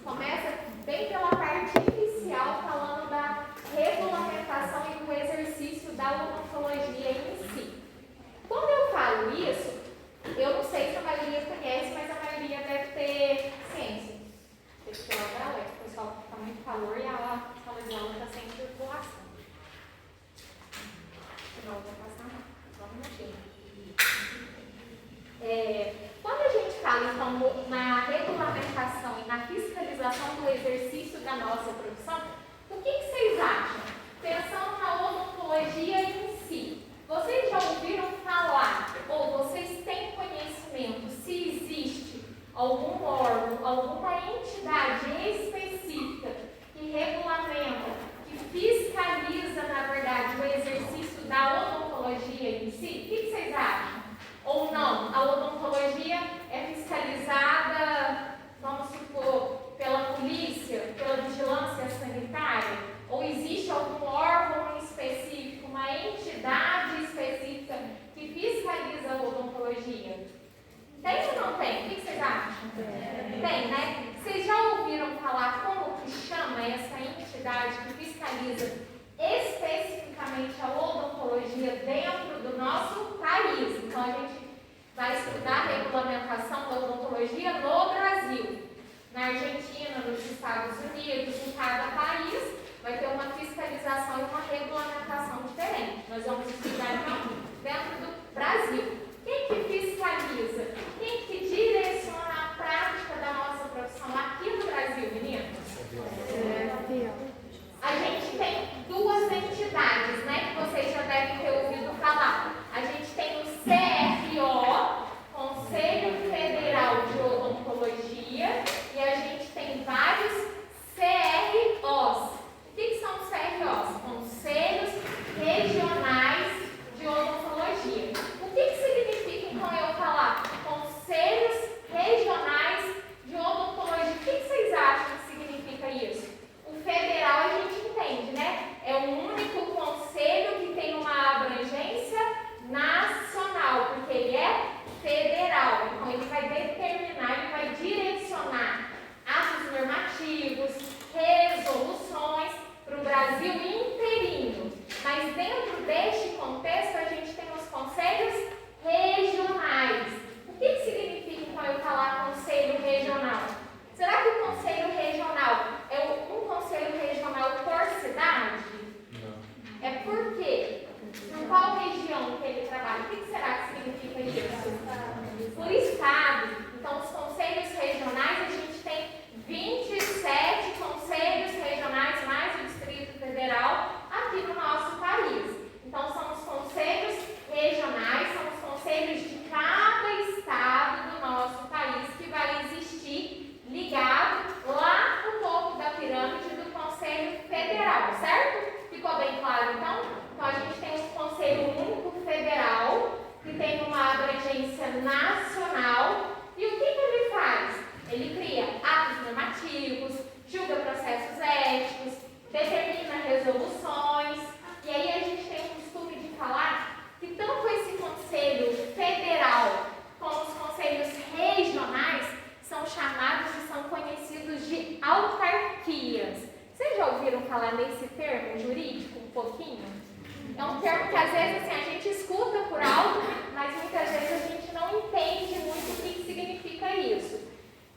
Começa bem pela parte inicial, falando da regulamentação e do exercício da odontologia em si. Quando eu falo isso, eu não sei se a maioria conhece, mas a maioria deve ter ciência. Deixa eu tirar o alerta, pessoal, está muito calor e a sala de aula está sem circulação. Não vou passar não, só um minutinho. Quando a gente fala, então, na regulamentação e na fiscalização do exercício da nossa profissão, o que vocês acham? Pensando na odontologia em si, vocês já ouviram falar, ou vocês têm conhecimento, se existe algum órgão, alguma entidade específica que regulamenta, que fiscaliza, na verdade, o exercício da odontologia em si? O que vocês acham? Ou não? A odontologia é fiscalizada, vamos supor, pela polícia, pela vigilância sanitária? Ou existe algum órgão específico, uma entidade específica que fiscaliza a odontologia? Tem ou não tem? O que vocês acham? Tem, né? Vocês já ouviram falar como que chama essa entidade que fiscaliza especificamente a odontologia dentro do nosso país? Então, a gente vai estudar a regulamentação da odontologia no Brasil. Na Argentina, nos Estados Unidos, em cada país, vai ter uma fiscalização e uma regulamentação diferente. Nós vamos estudar, então, dentro do Brasil. Quem que fiscaliza? Quem que direciona a prática da nossa profissão aqui no Brasil, meninos? A gente tem duas entidades, né, que vocês já devem ter ouvido falar. A gente tem o CFO, Conselho Federal de Odontologia, e a gente tem vários CROs. O que são os CROs? Conselhos Regionais de Odontologia. O que significa, então, eu falar Conselhos Regionais de Odontologia? O que vocês acham que significa isso? O federal a gente entende, né? É o único conselho que tem uma abrangência nacional, porque ele é federal. Então, ele vai determinar, ele vai direcionar atos normativos, resoluções para o Brasil inteirinho. Mas dentro deste contexto, a gente tem os conselhos regionais. O que significa, então, eu falar conselho regional? Será que o conselho regional é um conselho regional por cidade? Não. É por quê? Por qual região que ele trabalha? O que será que significa isso? Por estado. Então, os conselhos regionais, a gente tem 27 conselhos regionais, mais o Distrito Federal, aqui no nosso país. Então, são os conselhos regionais, são os conselhos de cada estado do nosso país que vai existir ligado lá no topo da pirâmide do Conselho Federal, certo? Ficou bem claro, então? Então, a gente tem um Conselho Único Federal, que tem uma abrangência nacional. E o que ele faz? Ele cria atos normativos, julga processos éticos, determina resoluções. E aí a gente tem o costume de falar que tanto esse Conselho Federal como os conselhos regionais são chamados e são conhecidos de autarquias. Vocês já ouviram falar nesse termo jurídico um pouquinho? É um termo que às vezes assim, a gente escuta por alto, mas muitas vezes a gente não entende muito o que significa isso.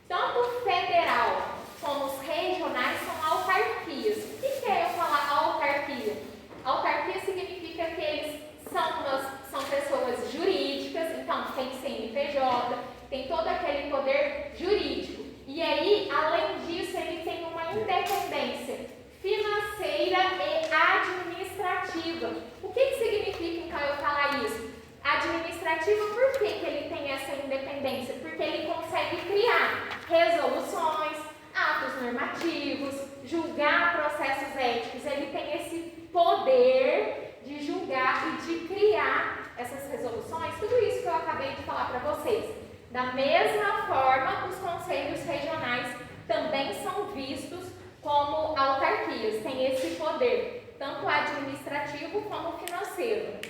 Tanto o federal como os regionais são autarquias. O que é eu falar autarquia? Autarquia significa que eles são pessoas jurídicas, então tem CNPJ, tem todo aquele poder jurídico. E aí, além disso, ele tem uma independência financeira e administrativa. O que significa, então, eu falar isso? Administrativa, por que ele tem essa independência? Porque ele consegue criar resoluções, atos normativos, julgar processos éticos. Ele tem esse poder de julgar e de criar essas resoluções, tudo isso que eu acabei de falar para vocês. Da mesma forma, os conselhos regionais também são vistos como autarquias, têm esse poder, tanto administrativo como financeiro.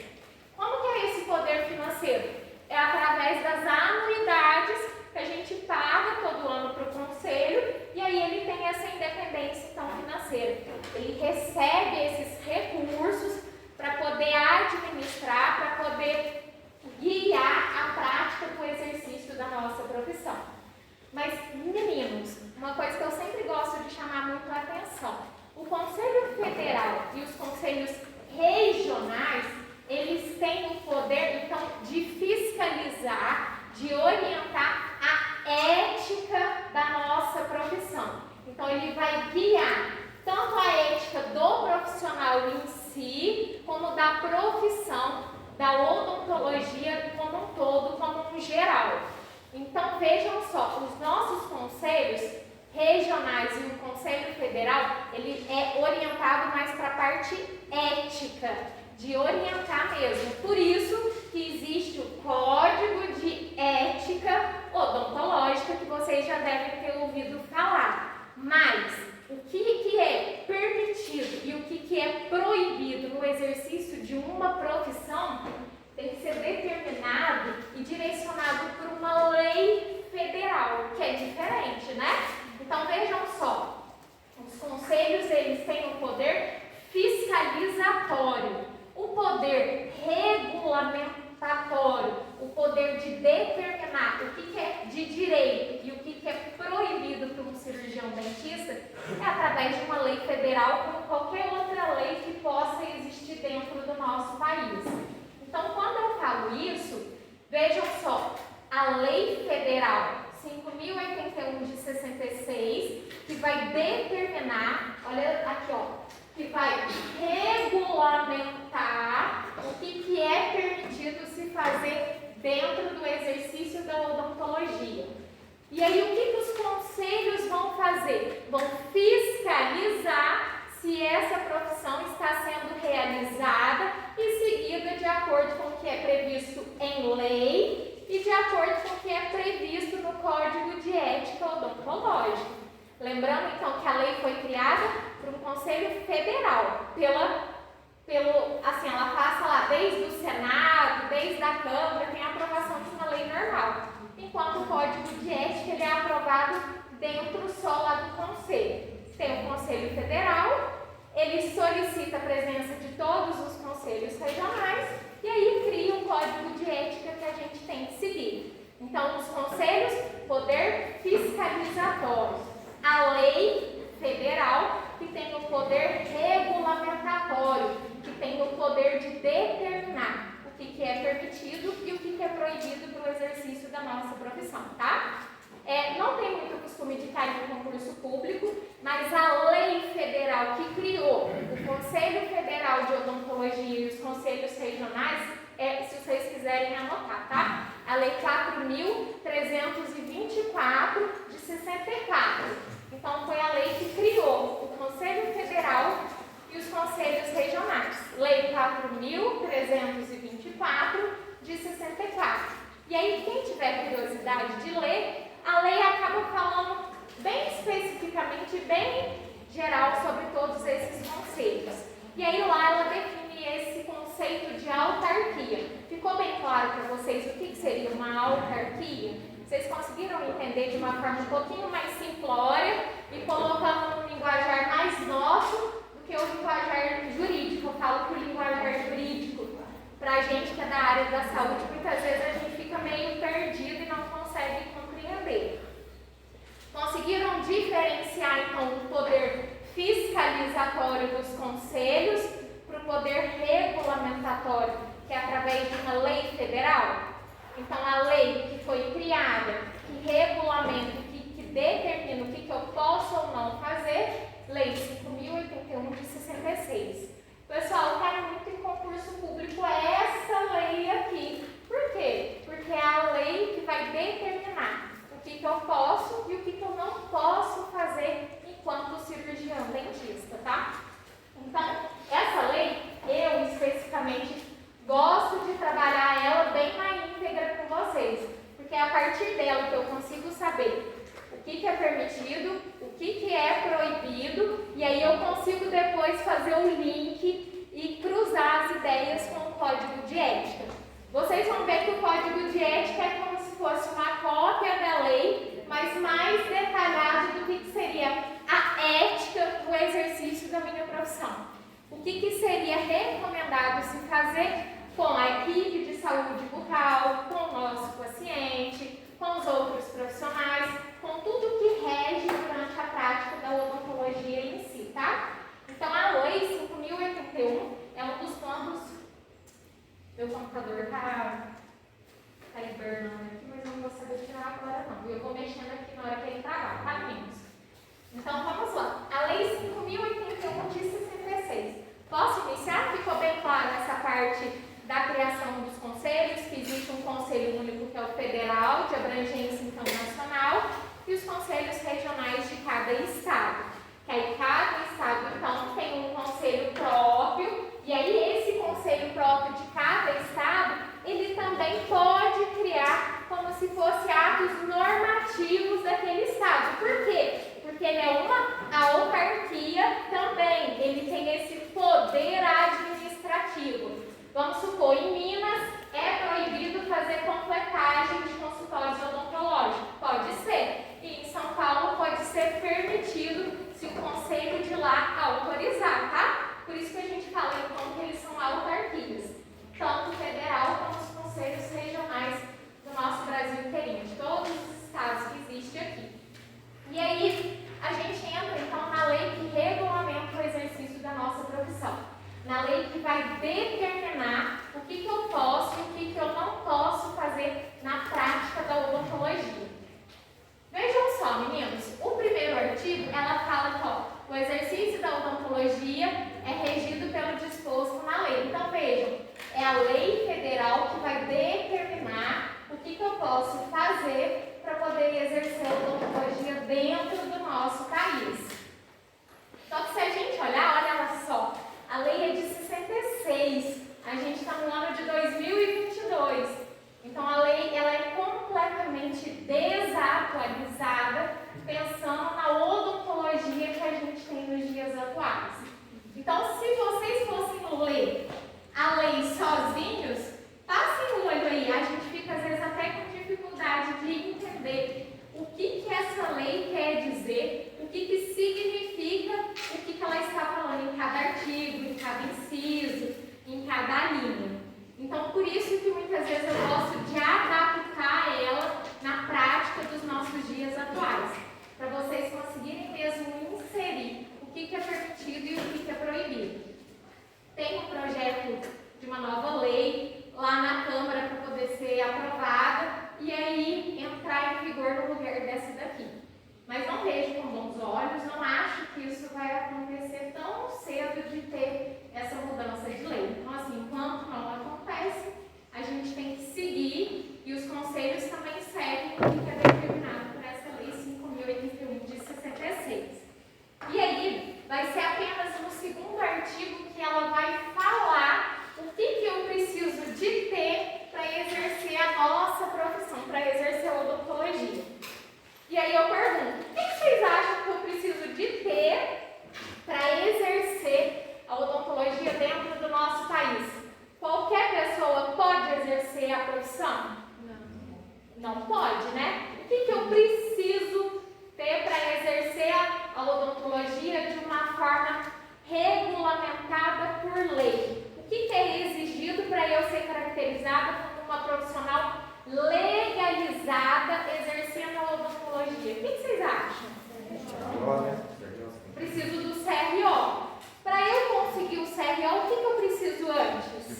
Como que é esse poder financeiro? É através das anuidades que a gente paga todo ano para o conselho, e aí ele tem profissão. Então, ele vai guiar tanto a ética do profissional em si, como da profissão, da odontologia como um todo, como um geral. Então, vejam só, os nossos conselhos regionais e o Conselho Federal, ele é orientado mais para a parte ética, de orientar mesmo. Por isso que existe o Código de Ética Odontológica, que vocês já devem ter ouvido falar. Mas o que é permitido e o que é proibido no exercício de uma profissão tem que ser determinado e direcionado por uma lei federal, que é diferente, né? Então, vejam só, os conselhos, eles têm o poder fiscalizatório, o poder regulamentatório, o poder de determinar o que é de direito e o que é proibido para um cirurgião dentista, é através de uma lei federal, como qualquer outra lei que possa existir dentro do nosso país. Então, quando eu falo isso, vejam só, a Lei Federal 5.081 de 66, que vai determinar, olha aqui, ó, que vai regulamentar o que é permitido se fazer dentro do exercício da odontologia. E aí, o que os conselhos vão fazer? Vão fiscalizar se essa profissão está sendo realizada e seguida de acordo com o que é previsto em lei e de acordo com o que é previsto no Código de Ética Odontológica. Lembrando, então, que a lei foi criada por um Conselho Federal, assim, ela passa lá desde o Senado, desde a Câmara, tem a aprovação de uma lei normal, enquanto o Código de Ética ele é aprovado dentro só lá do Conselho. Tem o Conselho Federal, ele solicita a presença de todos os conselhos regionais e aí cria um código de ética que a gente tem que seguir. Então, os conselhos, poder fiscalizatório. A lei federal, que tem o poder regulamentatório, que tem o poder de determinar o que é permitido e o que é proibido para o exercício da nossa profissão, tá? Não tem muito costume de cair no concurso público, mas a lei federal que criou o Conselho Federal de Odontologia e os conselhos regionais, se vocês quiserem anotar, tá? A Lei 4.324 de 64. Então, foi a lei que criou o Conselho Federal e os conselhos regionais. Lei 4.324 de 64. E aí, quem tiver curiosidade de ler, a lei acaba falando bem especificamente, bem geral sobre todos esses conselhos. E aí lá ela define esse conceito de autarquia. Ficou bem claro para vocês o que seria uma autarquia? Vocês conseguiram entender de uma forma um pouquinho mais simplória e colocando um linguajar mais nosso do que o linguajar jurídico. Eu falo que o linguajar jurídico, para a gente que é da área da saúde, muitas vezes a gente fica meio perdido e não consegue compreender. Conseguiram diferenciar, então, o poder fiscalizatório dos conselhos para o poder regulamentatório, que é através de uma lei federal? Então, a lei que foi criada, que regulamenta, que determina o que eu posso ou não fazer, Lei 5.081 de 66. Pessoal, cai muito em concurso público essa lei aqui. Por quê? Porque é a lei que vai determinar o que eu posso e o que eu não posso fazer enquanto cirurgião dentista, tá? Então, essa lei, eu especificamente gosto de trabalhar ela bem na íntegra com vocês, porque é a partir dela que eu consigo saber o que é permitido, o que é proibido, e aí eu consigo depois fazer o link e cruzar as ideias com o Código de Ética. Vocês vão ver que o Código de Ética é como se fosse uma cópia da lei, mas mais detalhado do que seria a ética do exercício da minha profissão. O que seria recomendado se fazer com a equipe de saúde bucal, com o nosso paciente, com os outros profissionais, com tudo que rege durante a prática da odontologia em si, tá? Então, a Lei 5.081 é um dos pontos. Meu computador está hibernando aqui, mas eu não vou saber tirar agora não. Eu vou mexendo aqui na hora que ele trabalha, tá, meninos? conselhos regionais de cada estado. Que aí cada estado, então, tem um conselho próprio, e aí esse conselho próprio de cada estado, ele também pode criar como se fosse atos normativos daquele estado. Por quê? Porque ele é uma autarquia também, ele tem esse poder administrativo. Vamos supor, em Minas é proibido fazer completagem de consultórios odontológicos. Pode ser. E em São Paulo pode ser permitido se o conselho de lá autorizar, tá? Por isso que a gente fala então que eles são autarquias, tanto federal como os conselhos regionais do nosso Brasil inteirinho, de todos os estados que existem aqui. E aí a gente entra então na lei que regulamenta o exercício da nossa profissão, na lei que vai determinar o que eu posso e o que eu não posso fazer na prática da odontologia. Vejam só, meninos, o primeiro artigo, ela fala que ó, o exercício da odontologia é regido pelo disposto na lei. Então, vejam, é a lei federal que vai determinar o que eu posso fazer para poder exercer a odontologia dentro do nosso país. Só que se a gente olhar, olha só, a lei é de 66, a gente está no ano de 2022. Então, a lei ela é completamente desatualizada, pensando na odontologia que a gente tem nos dias atuais. Então, se vocês fossem ler a lei sozinhos, passem o olho aí. A gente fica, às vezes, até com dificuldade de entender o que essa lei quer dizer, o que significa, o que ela está falando em cada artigo, em cada inciso, em cada linha. Então, por isso que muitas vezes eu gosto de adaptar ela na prática dos nossos dias atuais, para vocês conseguirem mesmo inserir o que é permitido e o que é proibido. Tem um projeto de uma nova lei lá na Câmara para poder ser aprovada e aí entrar em vigor no lugar dessa daqui. Mas não vejo com bons olhos, não acho que isso vai acontecer tão cedo de ter essa mudança de lei. Então, assim, enquanto não acontece, a gente tem que seguir e os conselhos também seguem o que é determinado por essa lei 5.081 de 66. E aí, vai ser apenas no segundo artigo que ela vai falar o que eu preciso de ter para exercer a nossa profissão, para exercer a odontologia. E aí eu pergunto, o que vocês acham que eu preciso de ter para exercer a odontologia dentro do nosso país? Qualquer pessoa pode exercer a profissão? Não pode, né? O que eu preciso ter para exercer a odontologia de uma forma regulamentada por lei? O que é exigido para eu ser caracterizada como uma profissional legalizada exercendo a odontologia? O que vocês acham? Preciso do CRO. Para eu conseguir o CRO, o que eu preciso antes?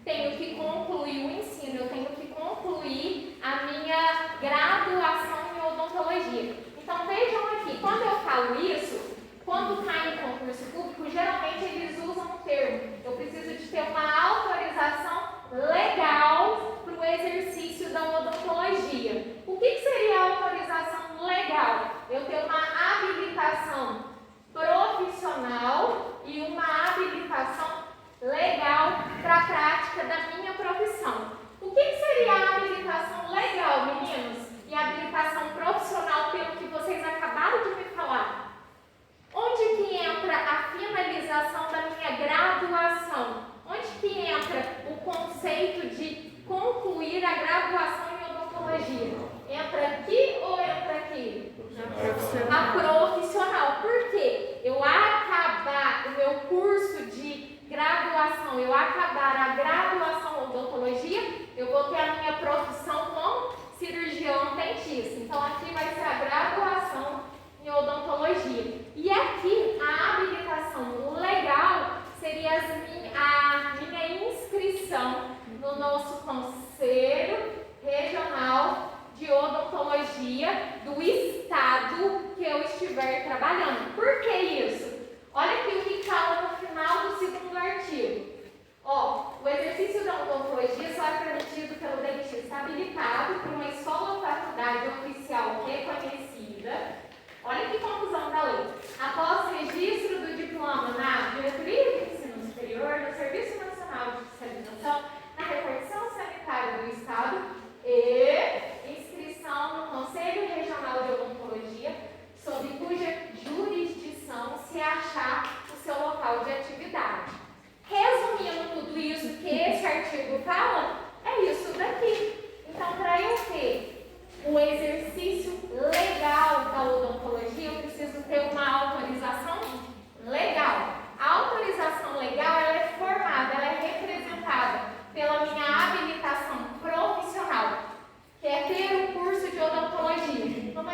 Tenho que concluir o ensino, eu tenho que concluir a minha graduação em odontologia. Então vejam aqui, quando eu falo isso, quando cai em concurso público, geralmente eles usam o termo: eu preciso de ter uma autorização legal para o exercício da odontologia. O que seria a autorização legal? Eu ter uma habilitação profissional e uma habilitação legal para a prática da minha profissão. O que seria a habilitação legal, meninos? E a habilitação profissional, pelo que vocês acabaram de me falar? Onde que entra a finalização da minha graduação? Onde que entra o conceito de concluir a graduação em odontologia? Entra aqui ou entra aqui? A profissional. Por quê? Eu acabar o meu curso de graduação, eu acabar a graduação em odontologia, eu vou ter a minha profissão como cirurgião dentista. Então, aqui vai ser a graduação em odontologia. E aqui, a habilitação legal seria a minha inscrição no nosso Conselho Regional de Odontologia do estado que eu estiver trabalhando. Por que isso? Olha aqui o que fala no final do segundo artigo. O exercício da odontologia só é permitido pelo dentista habilitado por uma escola ou faculdade oficial reconhecida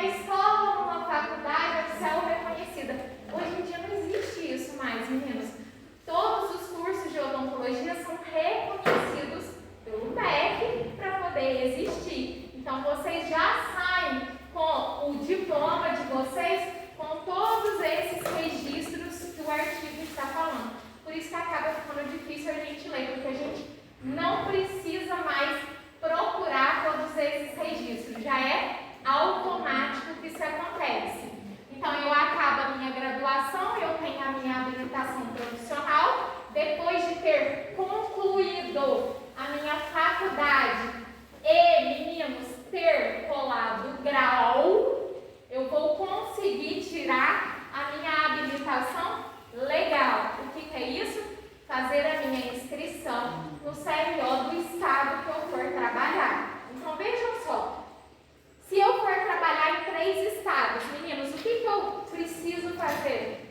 escola ou numa faculdade oficial reconhecida. Hoje em dia não existe isso mais, meninos. Todos os cursos de odontologia são reconhecidos pelo MEC para poder existir. Então, vocês já saem com o diploma de vocês, com todos esses registros que o artigo está falando. Por isso que acaba ficando difícil a gente ler, porque a gente não precisa mais procurar todos esses registros. Já é automático que isso acontece. Então, eu acabo a minha graduação, eu tenho a minha habilitação profissional. Depois de ter concluído a minha faculdade e, meninos, ter colado grau, eu vou conseguir tirar a minha habilitação legal. O que é isso? Fazer a minha inscrição no CRO do estado que eu for trabalhar. Então, vejam só. Se eu for trabalhar em 3 estados, meninos, o que eu preciso fazer?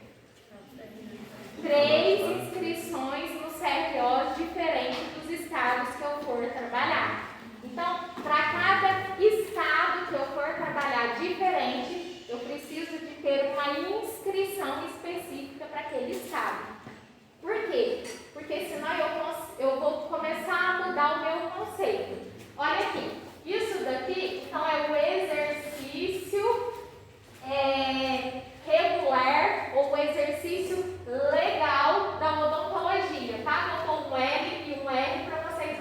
3 inscrições no CRO diferentes dos estados que eu for trabalhar. Então, para cada estado que eu for trabalhar diferente, eu preciso de ter uma inscrição específica para aquele estado. Por quê? Porque senão eu vou começar a mudar o meu conceito. Olha aqui, isso daqui então é o exercício regular ou o exercício legal da odontologia, tá? Botou um L e um R para vocês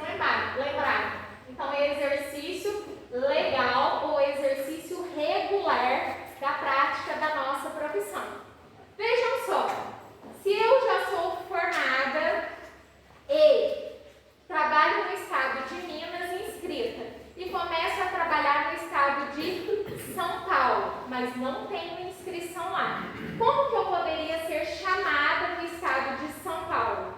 lembrarem. Então, é exercício legal ou exercício regular da prática da nossa profissão. Vejam só, se eu já sou formada e trabalho no estado de Minas inscrita e começo a trabalhar no estado de São Paulo, mas não tenho inscrição lá, como que eu poderia ser chamada no estado de São Paulo?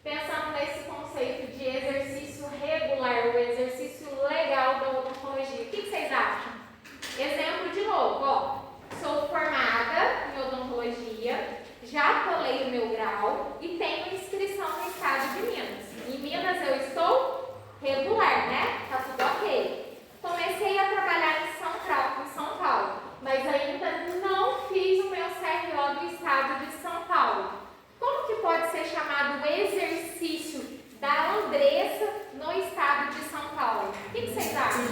Pensando nesse conceito de exercício regular, o exercício legal da odontologia, o que vocês acham? Exemplo de novo, ó, sou formada em odontologia, já colei o meu grau e tenho inscrição no estado de Minas. Em Minas eu estou regular, né? Tá tudo ok. Comecei a trabalhar em São Paulo, mas ainda não fiz o meu CRO do estado de São Paulo. Como que pode ser chamado o exercício da Andressa no estado de São Paulo? O que vocês acham?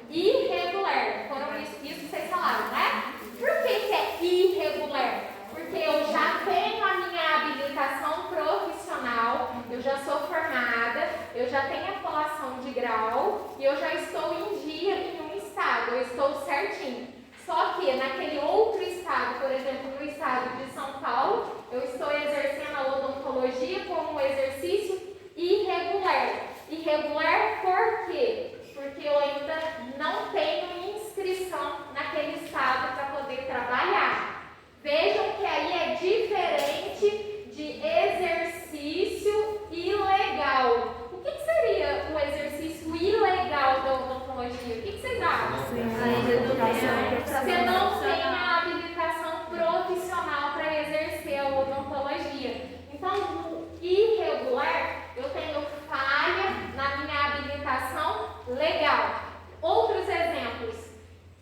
Irregular. Foram isso que vocês falaram, né? Por que é irregular? Porque eu já tenho a minha habilitação profissional, eu já sou formada, eu já tenho a colação de grau e eu já estou em dia em um estado, eu estou certinho. Só que naquele outro estado, por exemplo, no estado de São Paulo, eu estou exercendo a odontologia como um exercício irregular. Irregular por quê? Porque eu ainda não tenho inscrição naquele estado para poder trabalhar. Vejam que aí é diferente de exercício ilegal. O que seria o exercício ilegal da odontologia? O que vocês acham? Você não tem a habilitação profissional para exercer a odontologia. Então, no irregular, eu tenho falha na minha habilitação legal. Outros exemplos: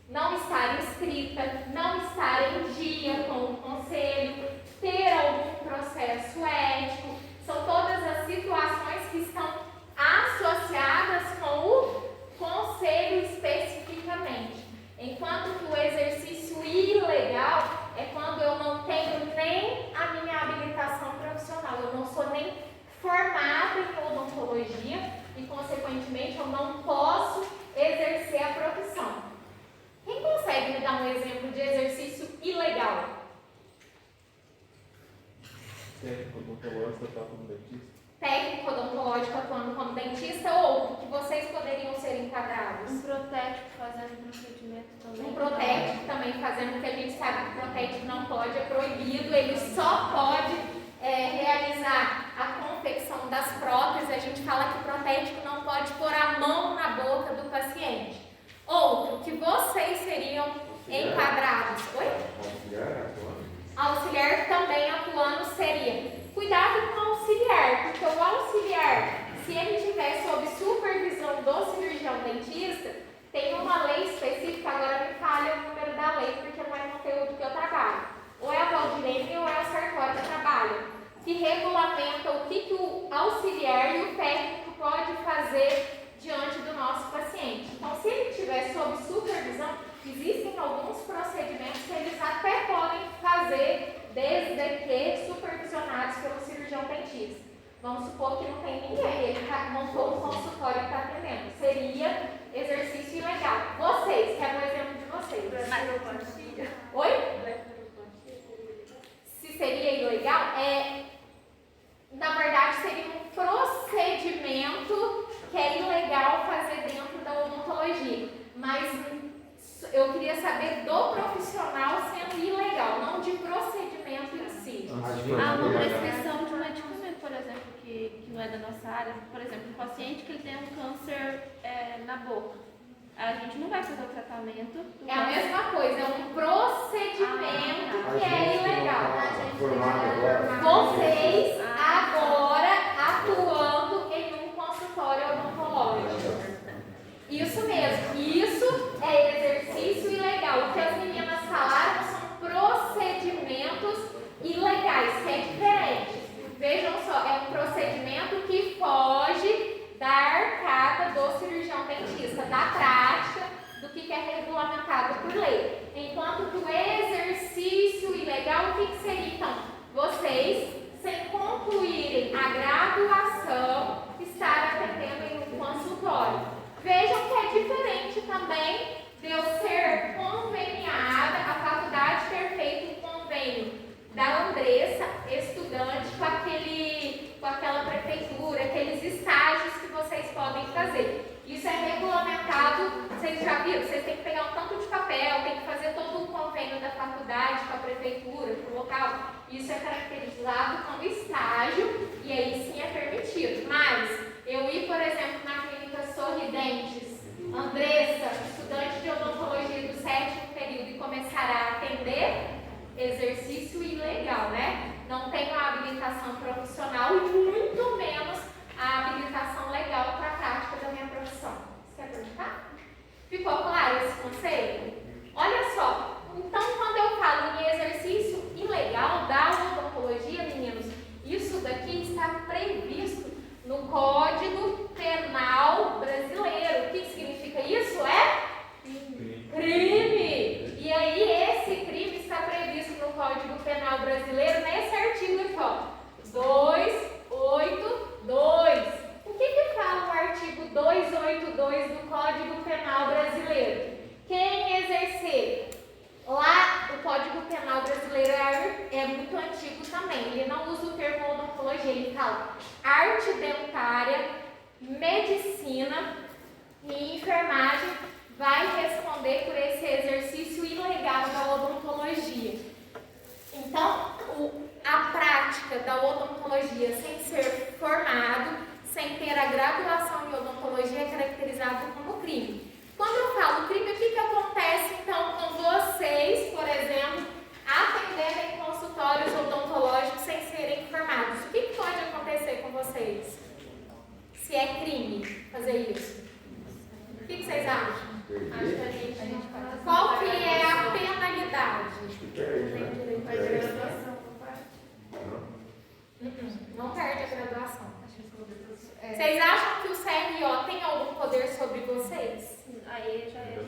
não estar inscrita, não estar em dia com o conselho, ter algum processo ético. São todas as situações que estão associadas com o conselho especificamente. Enquanto que o exercício ilegal é quando eu não tenho nem a minha habilitação profissional, eu não sou nem formada em odontologia e, consequentemente, eu não posso exercer a profissão. Quem consegue me dar um exemplo de exercício ilegal? Técnico odontológico atuando como dentista. Técnico odontológico atuando como dentista ou que vocês poderiam ser enquadrados? Um protético fazendo procedimento também. Um protético também fazendo, porque a gente sabe que o protético não pode, é proibido, ele só pode realizar a confecção das próteses. A gente fala que o protético não pode pôr a mão na boca do paciente. Outro, que vocês seriam enquadrados. Oi? Auxiliar atuando. Auxiliar também atuando seria. Cuidado com o auxiliar, porque o auxiliar, se ele estiver sob supervisão do cirurgião dentista, tem uma lei específica, agora supor que não tem ninguém, ele montou um consultório e está atendendo. Seria exercício ilegal. Vocês, quero um exemplo de vocês. Oi? Se seria ilegal, na verdade seria um procedimento que é ilegal fazer dentro da odontologia. Mas eu queria saber do profissional sendo ilegal, não de procedimento em si. Uma prescrição de um medicamento, por exemplo, que não é da nossa área. Por exemplo, um paciente que ele tem um câncer na boca. A gente não vai fazer o tratamento. É a mesma coisa, é um procedimento que é ilegal. Vocês agora atuando em um consultório odontológico. Isso mesmo, isso é exercício ilegal. O que as meninas falaram são procedimentos ilegais, que é diferente. Vejam só, é um procedimento que foge da arcada do cirurgião dentista, da prática, do que é regulamentado por lei. Enquanto que o exercício ilegal, o que seria então? Vocês, sem concluírem a graduação, estar atendendo em um consultório. Vejam que é diferente também de eu ser conveniada, a faculdade ter feito um convênio da Andressa, estudante, com aquela prefeitura, aqueles estágios que vocês podem fazer. Isso é regulamentado, vocês já viram, vocês têm que pegar um tanto de papel, tem que fazer todo o convênio da faculdade com a prefeitura, com o local. Isso é caracterizado como estágio e aí sim é permitido. Mas eu ir, por exemplo, na clínica Sorridentes, Andressa, estudante de odontologia do 7º período, e começar a atender, exercício ilegal, né? Não tenho a habilitação profissional e muito menos a habilitação legal para a prática da minha profissão. Você quer perguntar? Ficou claro esse conceito? Olha só, então quando eu falo em exercício ilegal da odontologia, meninos, isso daqui está previsto no Código Penal Brasileiro. O que significa isso? Crime! E aí esse crime está previsto no Código Penal Brasileiro nesse artigo aqui, ó, 282. O que fala o artigo 282 do Código Penal Brasileiro? Quem exercer, lá o Código Penal Brasileiro é muito antigo também, ele não usa o termo odontologia, ele fala arte dentária, medicina e enfermagem, vai responder por esse exercício ilegal da odontologia. Então, a prática da odontologia sem ser formado, sem ter a graduação em odontologia, é caracterizado como crime. Quando eu falo crime, o que acontece então com vocês, por exemplo, atenderem em consultórios odontológicos sem serem formados? O que pode acontecer com vocês? Se é crime fazer isso? O que vocês acham? Acho que a gente faz. Qual que é a penalidade? Não perde a graduação. Vocês acham que o CRO tem algum poder sobre vocês? Aí já é.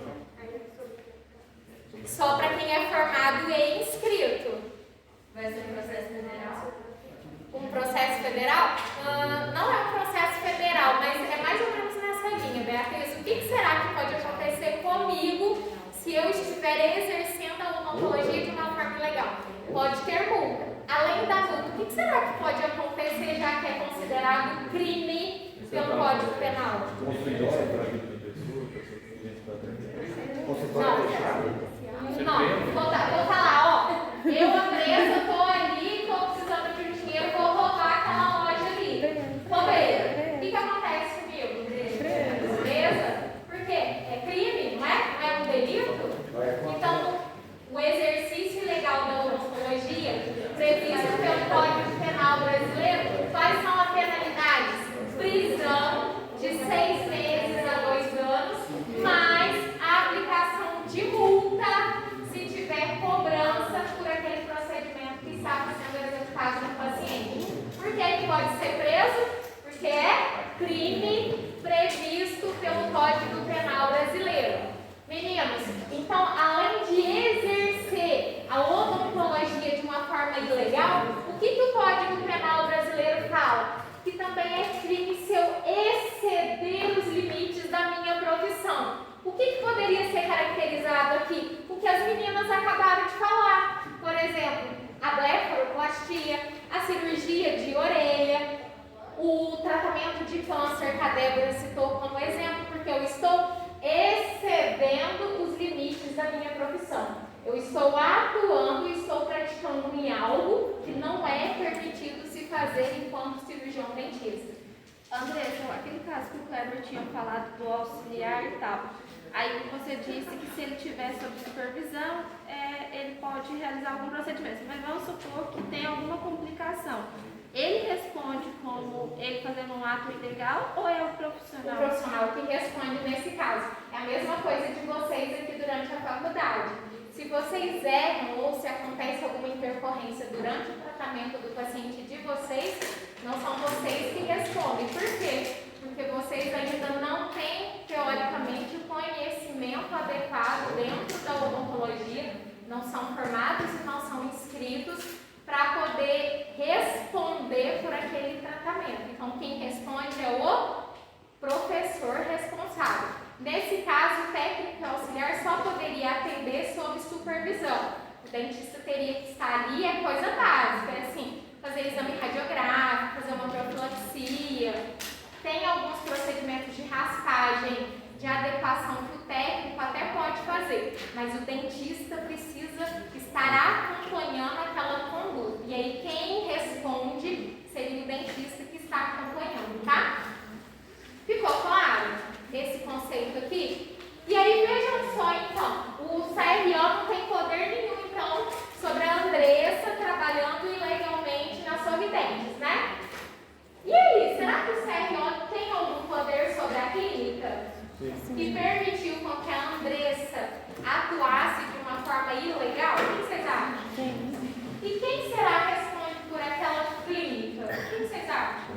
Só para quem é formado e inscrito. Vai ser um processo federal? Um processo federal? Não é um processo federal, mas é mais ou menos nessa linha, Beatriz. O que será que pode acontecer comigo se eu estiver exercendo a odontologia de uma forma ilegal? Pode ter multa. Além da multa, o que será que pode acontecer, já que é considerado crime pelo Código Penal? Não, vou falar, ó. Eu, Andressa, tô ali, tô precisando de um dinheiro, vou roubar aquela loja ali. Roubei. O que acontece comigo? Beleza? Por quê? É crime, não é? Não é um delito? Então, o exercício ilegal da odontologia, previsto pelo Código Penal Brasileiro, quais são as penalidades? Prisão de 6 meses a 2 anos, mais a aplicação de multa se tiver rinoplastia, a cirurgia de orelha, o tratamento de câncer que a Débora citou como exemplo, porque eu estou excedendo os limites da minha profissão. Eu estou atuando e estou praticando em algo que não é permitido se fazer enquanto cirurgião dentista. Andressa, aquele caso que o Kleber tinha falado do auxiliar e tal, aí você disse que se ele tiver sob supervisão, ele pode realizar algum procedimento, mas vamos supor que tem alguma complicação. Ele responde como ele fazendo um ato ilegal ou é o profissional? O profissional que responde nesse caso. É a mesma coisa de vocês aqui durante a faculdade. Se vocês erram ou se acontece alguma intercorrência durante o tratamento do paciente de vocês, não são vocês que respondem. Por quê? Porque vocês ainda não têm, teoricamente, o conhecimento adequado dentro da odontologia, não são formados e não são inscritos para poder responder por aquele tratamento. Então, quem responde é o professor responsável. Nesse caso, o técnico auxiliar só poderia atender sob supervisão. O dentista teria que estar ali, é coisa básica, é assim, fazer exame radiográfico, fazer uma profilaxia. Tem alguns procedimentos de raspagem, de adequação que o técnico até pode fazer, mas o dentista precisa estar acompanhando aquela conduta. E aí quem responde seria o dentista que está acompanhando, tá? Ficou claro esse conceito aqui? E aí vejam só então, o CRO não tem poder nenhum então sobre a Andressa trabalhando ilegalmente na Sorridentes, né? E aí, será que o CRO tem algum poder sobre a clínica? Que permitiu com que a Andressa atuasse de uma forma ilegal? O que vocês acham? Sim. E quem será que responde por aquela clínica? O que vocês acham?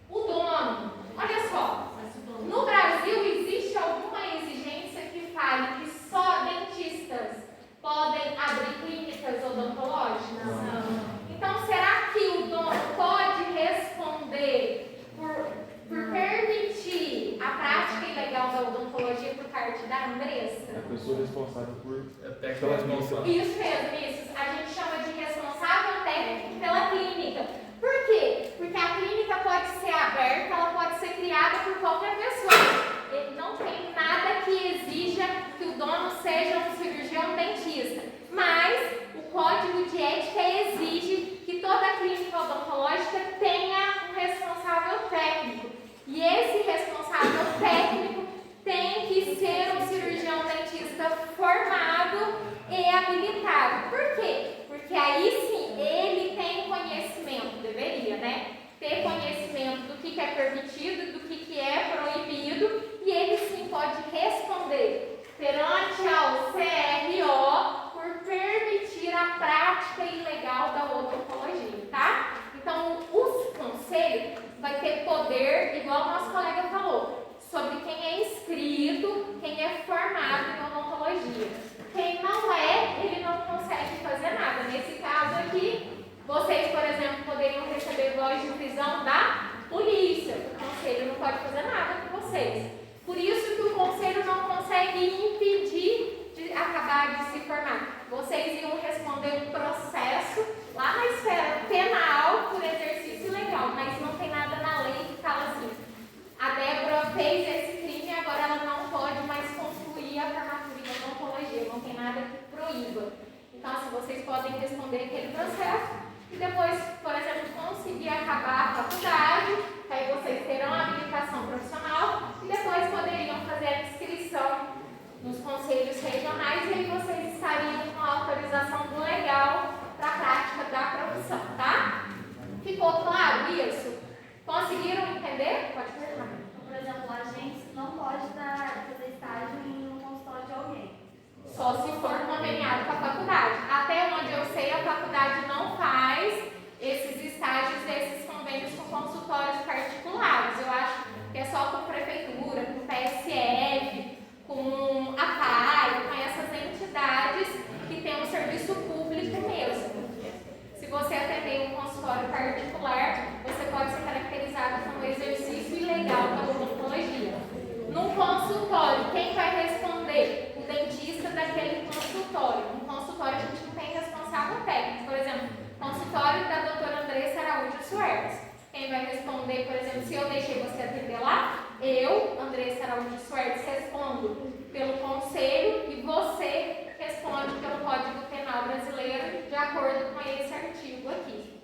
O dono. Olha só, no Brasil existe alguma exigência que fale que só dentistas podem abrir clínicas odontológicas? Não. Então, será que o dono pode responder por permitir a prática ilegal da odontologia por parte da Andressa? É a pessoa responsável por... técnico responsável. Isso mesmo, isso. A gente chama de responsável técnico pela clínica. Por quê? Porque a clínica pode ser aberta, ela pode ser criada por qualquer pessoa. Não tem nada que exija que o dono seja um cirurgião dentista. Mas o código de ética exige que toda clínica odontológica tenha um responsável técnico. E esse responsável técnico tem que ser um cirurgião dentista formado e habilitado. Por quê? Porque aí sim ele tem conhecimento, deveria, né? Ter conhecimento do que é permitido, do que é proibido, e ele sim pode responder perante ao CRO por permitir a prática ilegal da odontologia, tá? Então, o conselho vai ter poder, igual o nosso colega falou, sobre quem é inscrito, quem é formado em odontologia. Quem não é, ele não consegue fazer nada. Nesse caso aqui, vocês, por exemplo, poderiam receber voz de prisão da polícia. O conselho não pode fazer nada com vocês. Por isso que o conselho não consegue impedir de acabar de se formar. Vocês iam responder um processo lá na esfera penal por exercício ilegal, mas não tem nada na lei que fala assim: a Débora fez esse crime, agora ela não pode mais concluir a formatura em odontologia, não tem nada que proíba. Então, assim, vocês podem responder aquele processo e depois, por exemplo, conseguir acabar a faculdade, aí vocês terão a habilitação profissional e depois poderiam fazer a inscrição nos conselhos regionais e aí vocês estariam com a autorização legal para a prática da profissão, tá? Ficou claro isso? Conseguiram entender? Pode perguntar. Por exemplo, a gente não pode fazer estágio em um consultório de alguém. Só se for conveniado com a faculdade. Até onde eu sei, a faculdade não faz esses estágios, esses convênios com consultórios particulares. Eu acho que é só com prefeitura, com PSF, com a PAI, com essas entidades que têm um serviço público mesmo. Se você atender um consultório particular, você pode ser caracterizado como exercício ilegal se eu deixei você atender lá, eu, Andressa Araújo Soares, respondo pelo conselho e você responde pelo Código Penal Brasileiro, de acordo com esse artigo aqui.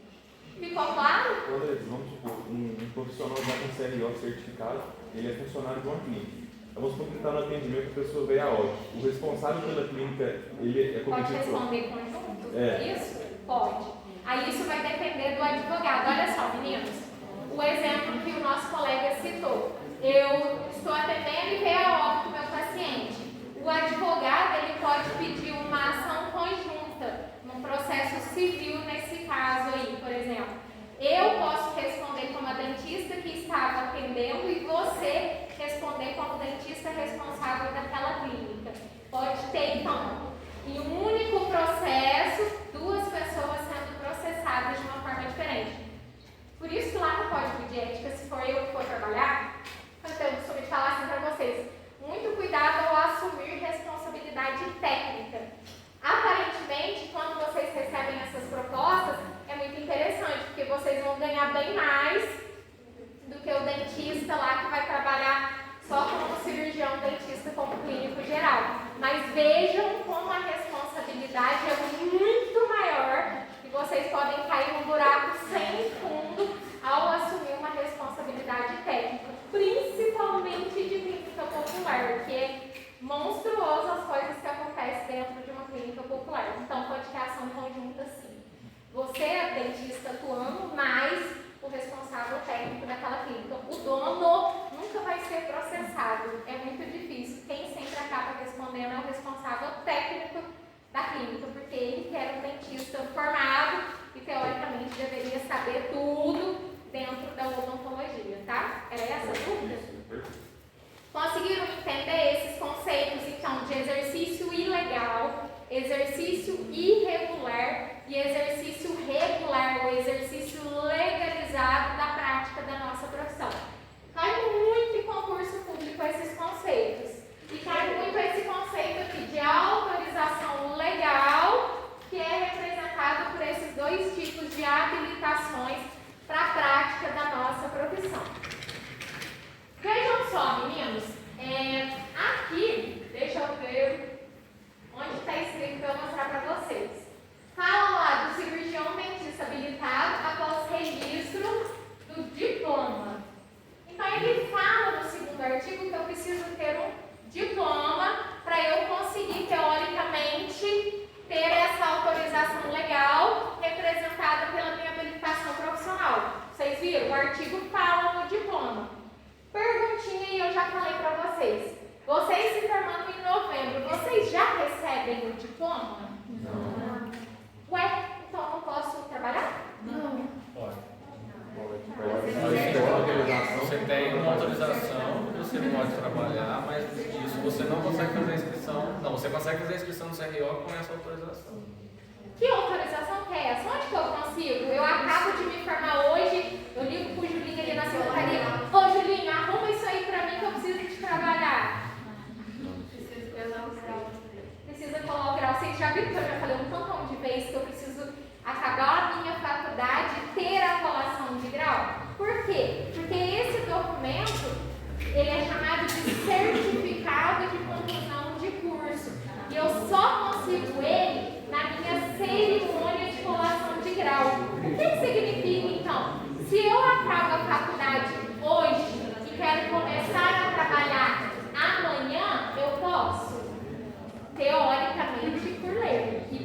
Ficou claro? André, vamos supor, um profissional já com CRO certificado, ele é funcionário de uma clínica. Vamos supor que ele está no atendimento, a pessoa veio a óbito. O responsável pela clínica, ele é Pode cometido... responder conjunto? É. Isso? Pode. Aí isso vai depender do advogado. Olha só, meninos, o exemplo que o nosso colega citou. Eu estou atendendo e veio a óbito meu paciente. O advogado, ele pode pedir uma ação conjunta, num processo civil nesse caso aí, por exemplo. Eu posso responder como a dentista que estava atendendo e você responder como dentista responsável daquela clínica. Pode ter, então, em um único processo, duas pessoas sendo processadas de uma forma diferente. Por isso que lá no Código de Ética, se for eu que for trabalhar, eu costumo falar assim para vocês, muito cuidado ao assumir responsabilidade técnica. Aparentemente, quando vocês recebem essas propostas, é muito interessante, porque vocês vão ganhar bem mais do que o dentista lá que vai trabalhar só como cirurgião dentista, como clínico geral. Mas vejam como a responsabilidade é muito maior e vocês podem cair num buraco sem fundo ao assumir uma responsabilidade técnica, principalmente de clínica popular, porque é monstruoso as coisas que acontecem dentro de uma clínica popular. Então pode ter ação conjunta sim. Você é dentista atuando, mas o responsável técnico daquela clínica. O dono nunca vai ser processado. É muito difícil. Quem sempre acaba respondendo é o responsável técnico da clínica, porque ele que era um dentista formado e teoricamente deveria saber tudo dentro da odontologia, tá? Era essa a dúvida? Conseguiram entender esses conceitos, então, de exercício ilegal, exercício irregular e exercício regular, ou exercício legalizado da prática da nossa profissão? Cai muito em concurso público esses conceitos. E cai muito esse conceito aqui de autorização legal, que é representado por esses dois tipos de habilitações para a prática da nossa profissão. Vejam só, meninos, aqui, deixa eu ver onde está escrito para eu mostrar para vocês. Fala lá do cirurgião dentista habilitado após registro do diploma. Então, ele fala no segundo artigo que eu preciso ter um diploma para eu conseguir, teoricamente, ter essa autorização legal representada pela minha habilitação profissional. Vocês viram? O artigo fala no diploma. Perguntinha, e eu já falei para vocês. Vocês se formando em novembro, vocês já recebem o diploma? Não. Ué, então eu não posso trabalhar? Não. Pode. Você Você tem uma autorização, você pode trabalhar, mas disso você não consegue fazer a inscrição. Não, você consegue fazer a inscrição no CRO com essa autorização. Que autorização que é essa? Onde que eu consigo? Eu acabo de me formar hoje, eu ligo pro Julinho ali na secretaria. Ô Julinho, arruma isso aí pra mim que eu preciso de trabalhar. Precisa colar o grau. Vocês já viram que eu já falei um montão de vezes que eu preciso acabar a minha faculdade e ter a colação de grau? Por quê? Porque esse documento, ele é chamado de certificado de conclusão de curso. E eu só consigo ele na minha cerimônia de colação de grau. O que significa, então? Se eu acabo a faculdade hoje e quero começar a trabalhar amanhã, eu posso? Teoricamente, por lei. E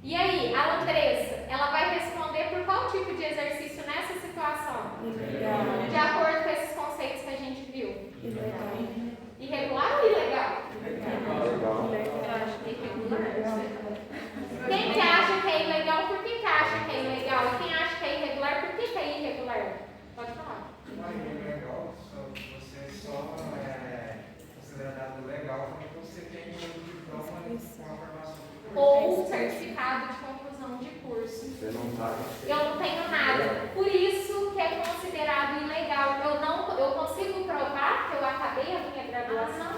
E aí, a Andressa, ela vai responder por qual tipo de exercício nessa situação? De acordo com esses conceitos que a gente viu. Irregular ou ilegal? Eu acho que é irregular. Quem que acha que é ilegal, por que acha que é ilegal? E quem acha que é irregular, por que é irregular? Pode falar. Não é ilegal, você só é considerado legal quando você tem um diploma com a formação. Ou certificado de conclusão de curso. Você não sabe. Eu não tenho nada. Por isso que é considerado ilegal. Eu consigo provar que eu acabei a minha graduação?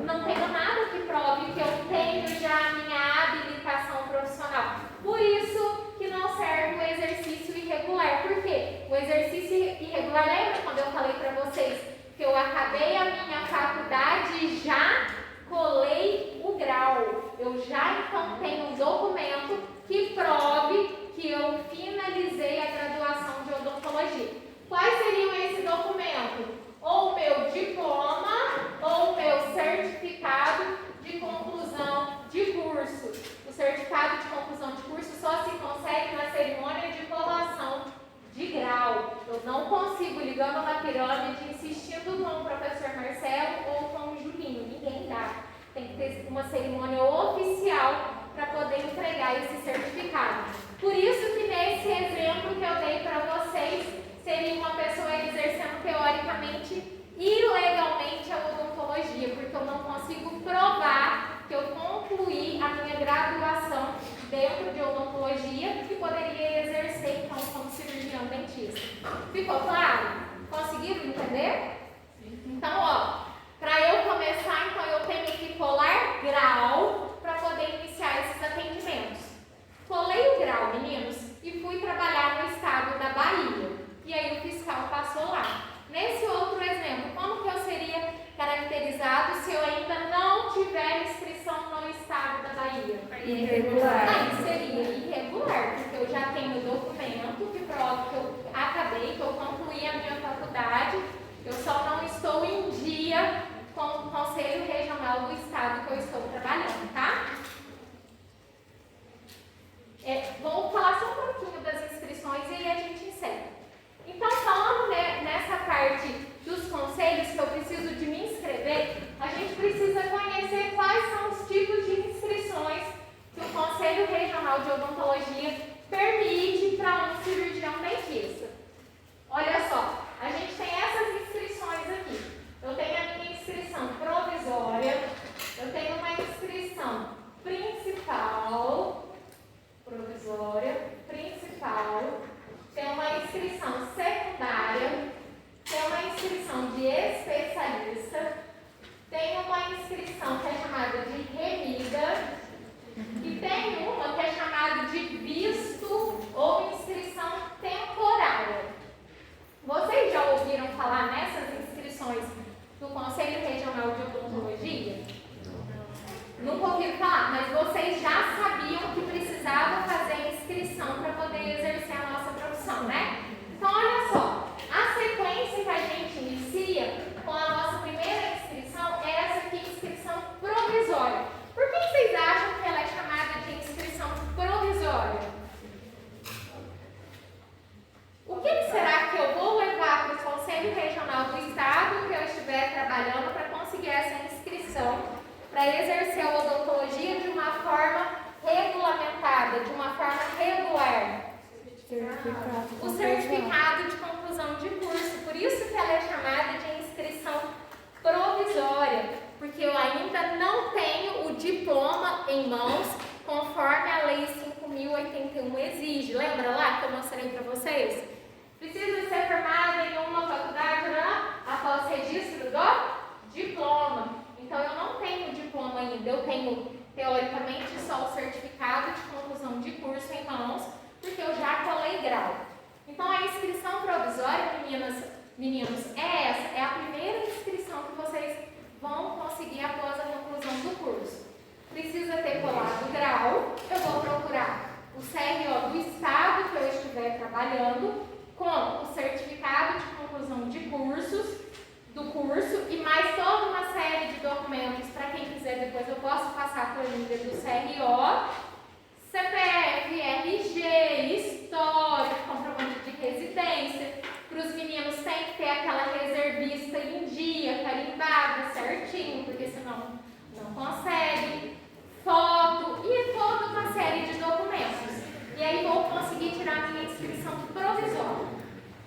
Não tenho nada que prove que eu tenho já a minha habilitação profissional. Por isso que não serve o exercício irregular. Por quê? O exercício irregular, lembra quando eu falei para vocês que eu acabei a minha faculdade e já colei o grau. Eu já então tenho um documento que prove que eu finalizei a graduação de odontologia. Quais seriam esse documento? Ou o meu diploma ou o meu certificado de conclusão de curso. O certificado de conclusão de curso só se consegue na cerimônia de colação de grau. Eu não consigo, ligando na pirâmide, insistindo com o professor Marcelo ou com o Julinho. Ninguém dá. Tem que ter uma cerimônia oficial para poder entregar esse certificado. Por isso que nesse exemplo que eu dei para vocês, seria uma pessoa exercendo teoricamente e legalmente a odontologia, porque eu não consigo provar que eu concluí a minha graduação dentro de odontologia e poderia exercer então como cirurgião dentista. Ficou claro? Conseguiram entender? Então, ó, para eu começar, então eu tenho que colar grau para poder iniciar esses atendimentos. Colei o grau, meninos, e fui trabalhar no estado da Bahia. E aí o fiscal passou lá. Nesse outro exemplo, como que eu seria caracterizado se eu ainda não tiver inscrição no estado da Bahia? Irregular. Aí seria irregular, porque eu já tenho documento que prova que eu acabei, que eu concluí a minha faculdade, eu só não estou em dia com o Conselho Regional do Estado que eu estou trabalhando, tá? Vou falar só um pouquinho das inscrições e aí a gente encerra. Então, falando nessa parte dos conselhos que eu preciso de me inscrever, a gente precisa conhecer quais são os tipos de inscrições que o Conselho Regional de Odontologia permite para um cirurgião dentista. Olha só, a gente tem essas inscrições aqui. Eu tenho a minha inscrição provisória, eu tenho uma inscrição principal, tem uma inscrição secundária, tem uma inscrição de especialista, tem uma inscrição que é chamada de remida e tem uma que é chamada de visto ou inscrição temporária. Vocês já ouviram falar nessas inscrições do Conselho Regional de Odontologia? Nunca ouviram falar, mas vocês já sabiam que precisava fazer a inscrição para poder exercer a nossa profissão, né? Então, olha só, a sequência que a gente inicia com a nossa primeira inscrição é essa aqui, inscrição provisória. Por que vocês acham que ela é chamada de inscrição provisória? O que será que eu vou levar para o Conselho Regional do Estado que eu estiver trabalhando para conseguir essa inscrição? Para exercer a odontologia de uma forma regulamentada, de uma forma regular. O certificado de conclusão de curso. Por isso que ela é chamada de inscrição provisória, porque eu ainda não tenho o diploma em mãos, conforme a Lei 5.081 exige. Lembra lá que eu mostrei para vocês? Precisa ser formada em uma faculdade, né? Após registro do diploma. Então, eu não tenho diploma ainda, eu tenho, teoricamente, só o certificado de conclusão de curso em mãos, porque eu já colei grau. Então, a inscrição provisória, meninos, é essa, é a primeira inscrição que vocês vão conseguir após a conclusão do curso. Precisa ter colado grau, eu vou procurar o CRO do estado que eu estiver trabalhando, com o certificado de conclusão de cursos, do curso e mais toda uma série de documentos, para quem quiser depois eu posso passar a planilha do CRO, CPF, RG, histórico, comprovante de residência. Para os meninos tem que ter aquela reservista em dia, carimbada, certinho, porque senão não consegue. Foto e toda uma série de documentos. E aí vou conseguir tirar minha inscrição provisória.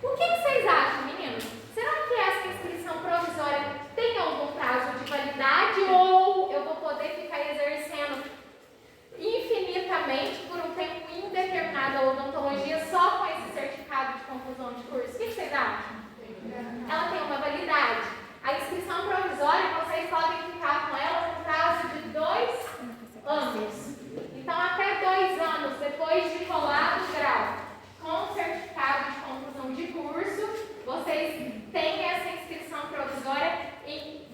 O que vocês acham, meninos? Será que essa inscrição provisória tem algum prazo de validade ou eu vou poder ficar exercendo infinitamente por um tempo indeterminado a odontologia só com esse certificado de conclusão de curso? O que vocês acham? Ela tem uma validade. A inscrição provisória, vocês podem ficar com ela no prazo de 2 anos. Então, até 2 anos depois de colado o grau com certificado de conclusão de curso, vocês têm essa inscrição provisória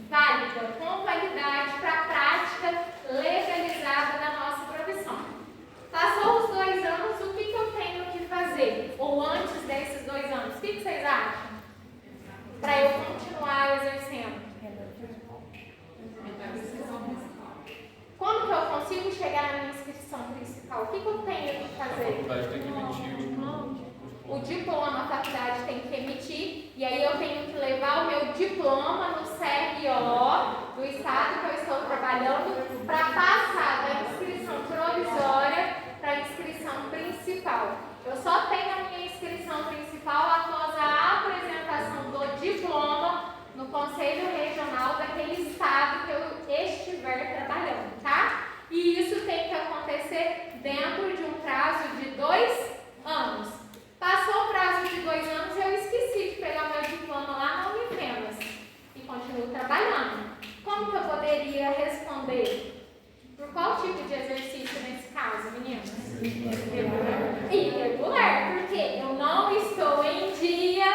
válida, com validade para a prática legalizada da nossa profissão. Passou os 2 anos, o que eu tenho que fazer? Ou antes desses 2 anos, o que vocês acham? Para eu continuar exercendo. Quando que eu consigo chegar na minha inscrição principal? O que eu tenho que A fazer? faculdade tem que emitir O diploma a faculdade tem que emitir, e aí eu tenho que levar o meu diploma no CRO do estado que eu estou trabalhando para passar da inscrição provisória para a inscrição principal. Eu só tenho a minha inscrição principal após a apresentação do diploma no Conselho Regional daquele estado que eu estiver trabalhando, tá? E isso tem que acontecer dentro de um prazo de 2 anos. Passou o prazo de 2 anos, eu esqueci de pegar meu diploma lá na Unifenas e continuo trabalhando. Como que eu poderia responder? Por qual tipo de exercício nesse caso, meninos? Irregular, porque eu não estou em dia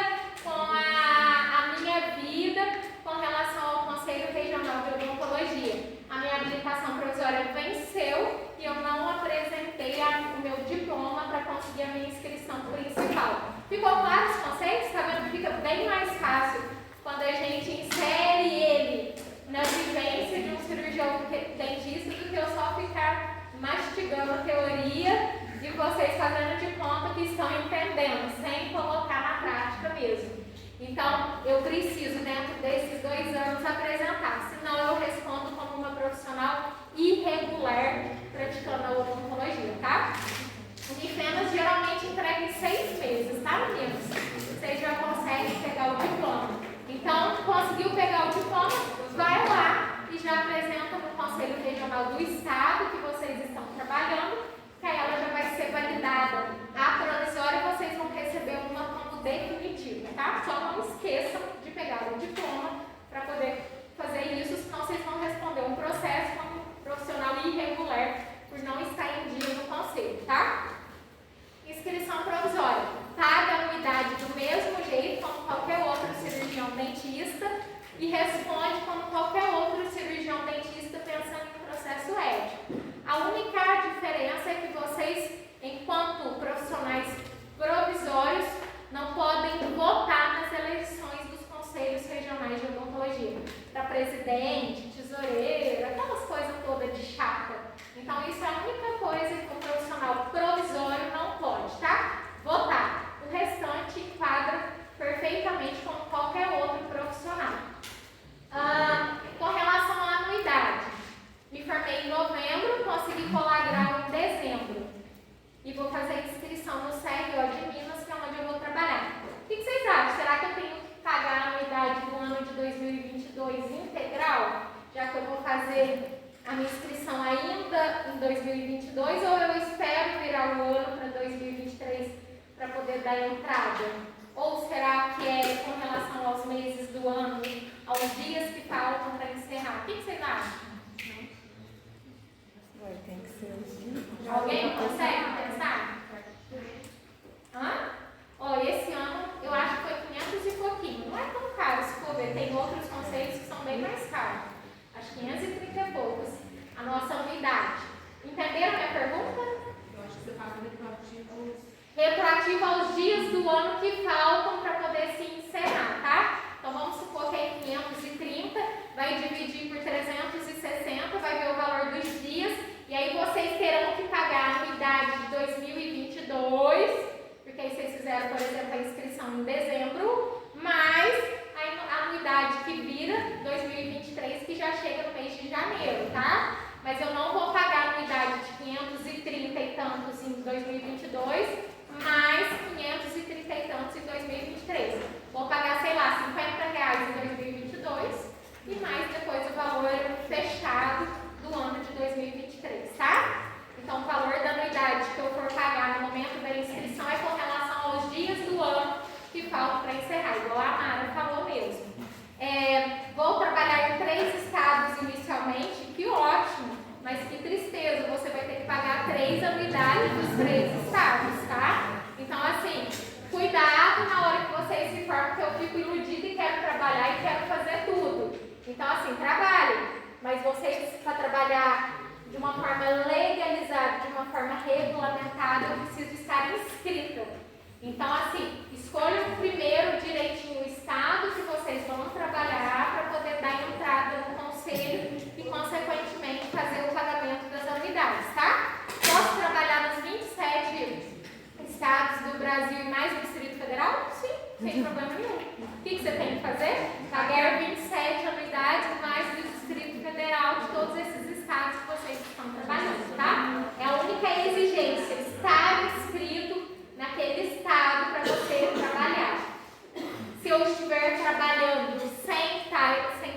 com a minha vida com relação ao Conselho Regional de Odontologia. A minha habilitação provisória venceu e eu não apresentei o meu diploma para conseguir a minha inscrição principal. Ficou claro os conceitos? Está vendo que fica bem mais fácil quando a gente insere ele na vivência de um cirurgião dentista do que eu só ficar mastigando a teoria e vocês fazendo de conta que estão entendendo, sem colocar na prática mesmo. Então, eu preciso, dentro desses 2 anos, apresentar, senão eu respondo como uma profissional irregular praticando a odontologia, tá? Unifenas geralmente entrega em 6 meses, tá, meninos? Vocês já conseguem pegar o diploma. Então, conseguiu pegar o diploma, vai lá e já apresenta no Conselho Regional do Estado que vocês estão trabalhando, que aí ela já vai ser validada. A provisória vocês vão receber uma como definitiva, tá? Só não esqueçam de pegar o diploma para poder fazer isso, senão vocês vão responder um processo como profissional irregular por não estar em dia no conselho, tá? Inscrição provisória. Paga a anuidade do mesmo jeito como qualquer outro cirurgião dentista e responde como qualquer outro cirurgião dentista pensando em processo ético. A única diferença é que vocês, enquanto profissionais provisórios, não podem votar nas eleições dos conselhos regionais de odontologia. Para presidente, tesoureiro, aquelas coisas todas de chapa. Então, isso é a única coisa que um profissional provisório não pode, tá? Votar. O restante enquadra perfeitamente como qualquer outro profissional. Com relação à anuidade, me formei em novembro, consegui colar grau em dezembro. E vou fazer inscrição no CRO de Minas, que é onde eu vou trabalhar. O que vocês acham? Será que eu tenho que pagar a anuidade do ano de 2022 integral? Já que eu vou fazer a minha inscrição ainda em 2022, ou eu espero virar o ano para 2023 para poder dar entrada? Ou será que é com relação aos meses do ano, aos dias que faltam para encerrar? O que vocês acham? Tem que ser os Alguém consegue pensar? Esse ano eu acho que foi 500 e pouquinho. Não é tão caro se for ver. Tem outros conselhos que são bem mais caros. Acho 530 e poucos. A nossa unidade. Entenderam a minha pergunta? Eu acho que você paga retroativo. Retroativo aos dias do ano que faltam para poder se encerrar, tá? Então vamos supor que é 530, vai dividir por 360, vai ver o valor dos dias, e aí vocês terão que pagar a anuidade fizeram, por exemplo, a inscrição em dezembro, mais a anuidade que vira 2023, que já chega no mês de janeiro, tá? Mas eu não vou pagar a anuidade de 530 e tantos em 2022, mais 530 e tantos em 2023. Vou pagar, sei lá, R$50 em 2022 e mais depois o valor fechado do ano de 2023, tá? Então, o valor da anuidade que eu for pagar no momento da inscrição é com relação aos dias do ano que faltam para encerrar, igual a Mara falou mesmo. Vou trabalhar em 3 estados inicialmente, que ótimo, mas que tristeza, você vai ter que pagar 3 anuidades dos 3 estados, tá? Então, assim, cuidado na hora que vocês se formam, porque eu fico iludida e quero trabalhar e quero fazer tudo. Então, assim, trabalhem, mas vocês, para trabalhar de uma forma legalizada, de uma forma regulamentada, eu preciso estar inscrita. Então, assim, escolham primeiro direitinho o estado que vocês vão trabalhar para poder dar entrada no conselho e, consequentemente, fazer o pagamento das anuidades, tá? Posso trabalhar nos 27 estados do Brasil e mais o Distrito Federal? Sim, sem problema nenhum. O que você tem que fazer? Pagar 27 anuidades mais do Distrito Federal de todos esses estados que vocês estão trabalhando, tá? É a única exigência, estar inscrito naquele estado para você trabalhar. Se eu estiver trabalhando sem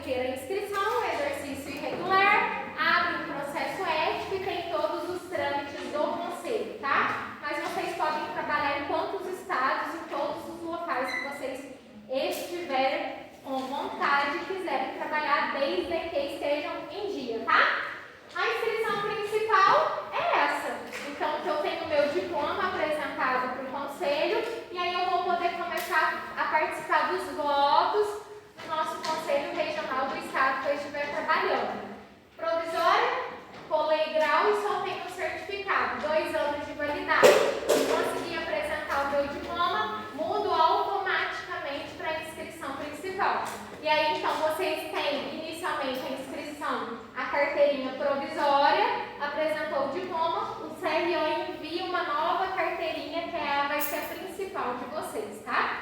ter a inscrição, exercício irregular, abre um processo ético e tem todos os trâmites do conselho, tá? Mas vocês podem trabalhar em quantos estados, em todos os locais que vocês estiverem com vontade e quiserem trabalhar desde que estejam em dia, tá? A inscrição principal é essa. Então, que eu tenho o meu diploma apresentado para o conselho e aí eu vou poder começar a participar dos votos do nosso conselho regional do estado que eu estiver trabalhando. Provisória, colei grau e só tenho o certificado, 2 anos de validade. Consegui apresentar o meu diploma, mudo automaticamente para a inscrição principal. E aí, então, vocês têm inicialmente a inscrição, a carteirinha provisória, apresentou o diploma, o CRO envia uma nova carteirinha que vai ser a principal de vocês, tá?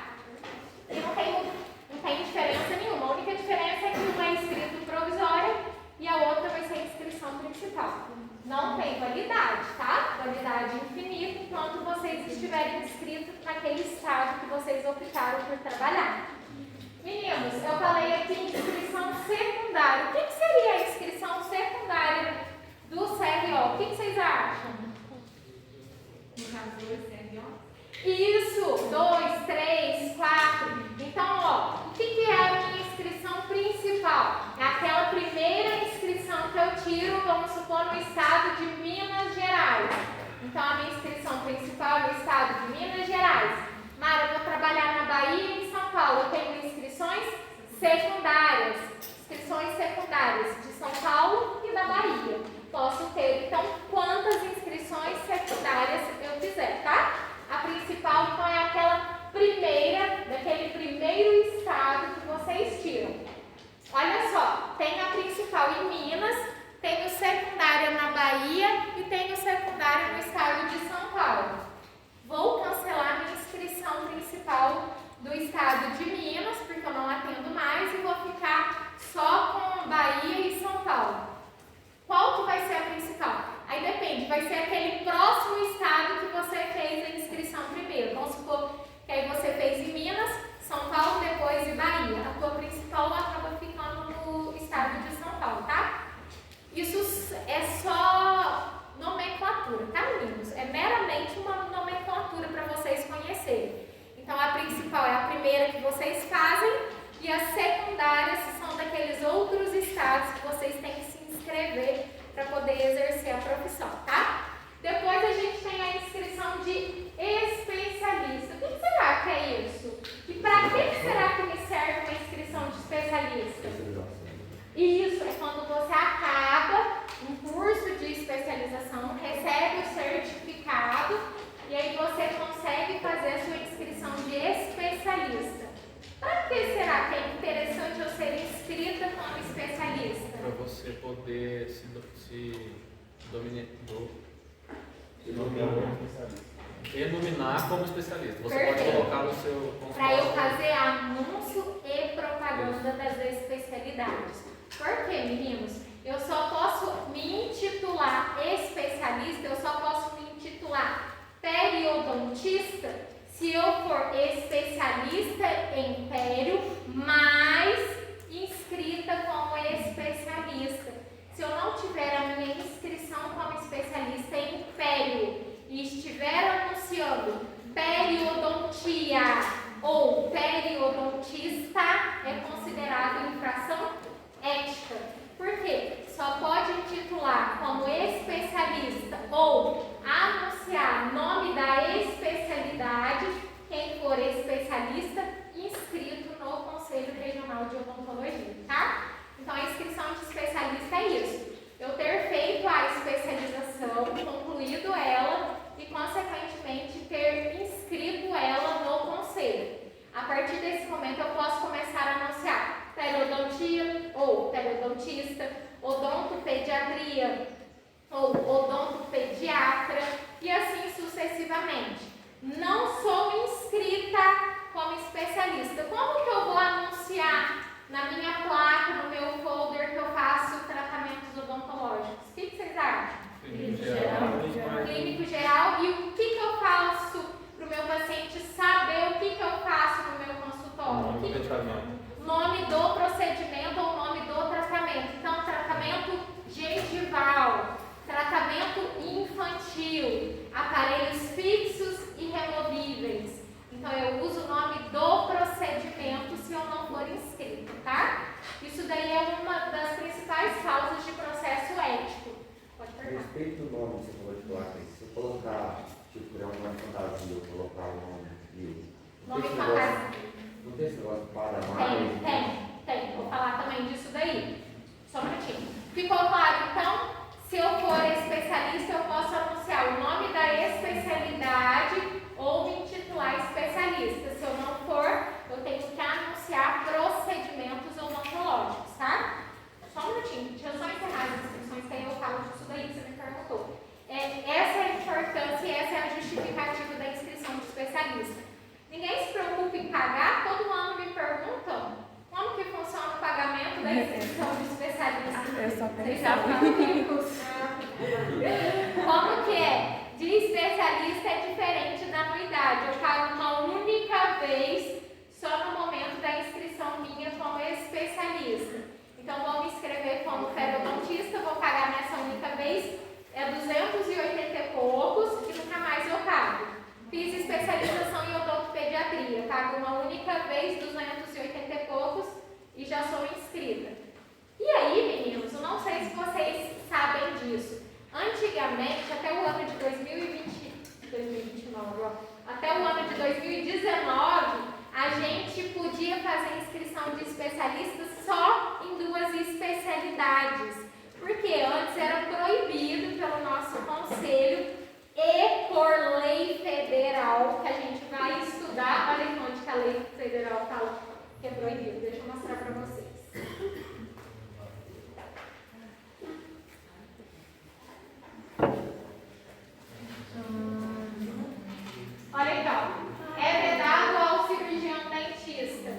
E não tem diferença nenhuma, a única diferença é que uma é inscrito provisória e a outra vai ser a inscrição principal. Não tem validade, tá? Validade infinita enquanto vocês estiverem inscritos naquele estado que vocês optaram por trabalhar. Meninos, eu falei aqui em inscrição secundária. O que seria a inscrição secundária do CRO? O que vocês acham? No caso, 2 CRO? Isso, 2, 3, 4. Então, ó, o que é a minha inscrição principal? É aquela primeira inscrição que eu tiro, vamos supor, no estado de Minas Gerais. Então, a minha inscrição principal é no estado de Minas Gerais. Mara, eu vou trabalhar na Bahia e em São Paulo. Eu tenho inscrições secundárias. Inscrições secundárias de São Paulo e da Bahia. Posso ter, então, quantas inscrições secundárias eu quiser, tá? A principal, então, é aquela primeira, daquele primeiro estado que vocês tiram. Olha só, tem a principal em Minas, tenho secundária na Bahia e tenho secundária no estado de São Paulo. Vou cancelar minha inscrição principal do estado de Minas, porque eu não atendo mais, e vou ficar só com Bahia e São Paulo. Qual que vai ser a principal? Aí depende, vai ser aquele próximo estado que você fez a inscrição primeiro. Vamos supor que aí você fez em Minas, São Paulo, depois e Bahia. A tua principal acaba ficando no estado de São Paulo, tá? Isso é só nomenclatura, tá, meninos? É meramente uma nomenclatura para vocês conhecerem. Então, a principal é a primeira que vocês fazem e as secundárias são daqueles outros estados que vocês têm que se inscrever para poder exercer a profissão, tá? Depois a gente tem a inscrição de especialista. O que será que é isso? E para que será que me serve uma inscrição de especialista? Isso é quando você acaba um curso de especialização, recebe o certificado e aí você consegue fazer a sua inscrição de especialista. Para que será que é interessante eu ser inscrita como especialista? Para você poder se denominar como especialista. Você Perfeito. pode colocar no seu Para eu consultório. fazer anúncio e propaganda das especialidades. Por quê, meninos? Eu só posso me intitular especialista, eu só posso me intitular periodontista se eu for especialista em pério, mas inscrita como especialista. Se eu não tiver a minha inscrição como especialista em pério e estiver anunciando periodontia ou periodontista, é considerado infração ética. Por quê? Só pode intitular como especialista ou anunciar nome da especialidade quem for especialista inscrito no Conselho Regional de Odontologia, tá? Então, a inscrição de especialista é isso. Eu ter feito a especialização, concluído ela e, consequentemente, ter inscrito ela no Conselho. A partir desse momento, eu posso começar a anunciar periodontia ou periodontista, odontopediatria ou odontopediatra e assim sucessivamente. Não sou inscrita como especialista. Como que eu vou anunciar na minha placa, no meu folder que eu faço tratamentos odontológicos? O que vocês acham? Clínico geral. E o que eu faço para o meu paciente saber o que eu faço no meu consultório? Nome do procedimento ou nome do tratamento. Então, tratamento gengival, tratamento infantil, aparelhos fixos e removíveis. Então, eu uso o nome do procedimento se eu não for inscrito, tá? Isso daí é uma das principais causas de processo ético. Pode A perguntar. respeito do nome que você falou de placa, se eu colocar, tipo, criar uma fantasia, eu colocar o nome de... Nome fantasia. Não tem esse negócio para mais? Tem. Vou falar também disso daí. Só um minutinho. Ficou claro, então? Se eu for especialista, eu posso anunciar o nome da especialidade ou me intitular especialista. Se eu não for, eu tenho que anunciar procedimentos odontológicos, tá? Só um minutinho. Deixa eu só encerrar as inscrições, que aí eu falo disso daí que você me perguntou. Essa é a importância e essa é a justificativa da inscrição de especialista. Ninguém se preocupa em pagar, todo ano me perguntam como que funciona o pagamento da inscrição de especialista. Vocês já ficam ricos. Como que é? De especialista é diferente da anuidade. Eu pago uma única vez só no momento da inscrição minha como especialista. Então, vou me inscrever como periodontista, vou pagar nessa única vez, é 280 e poucos e nunca mais eu pago. Fiz especialização em odontopediatria, pago uma única vez, 280 e poucos e já sou inscrita. E aí, meninos, eu não sei se vocês sabem disso. Antigamente, até o ano de 2029, até o ano de 2019, a gente podia fazer inscrição de especialistas só em 2 especialidades. Porque antes era proibido pelo nosso conselho e por lei federal, que a gente vai estudar. Olha aqui onde que a lei federal fala que é proibido. Deixa eu mostrar para vocês. Olha aqui, ó. É vedado ao cirurgião dentista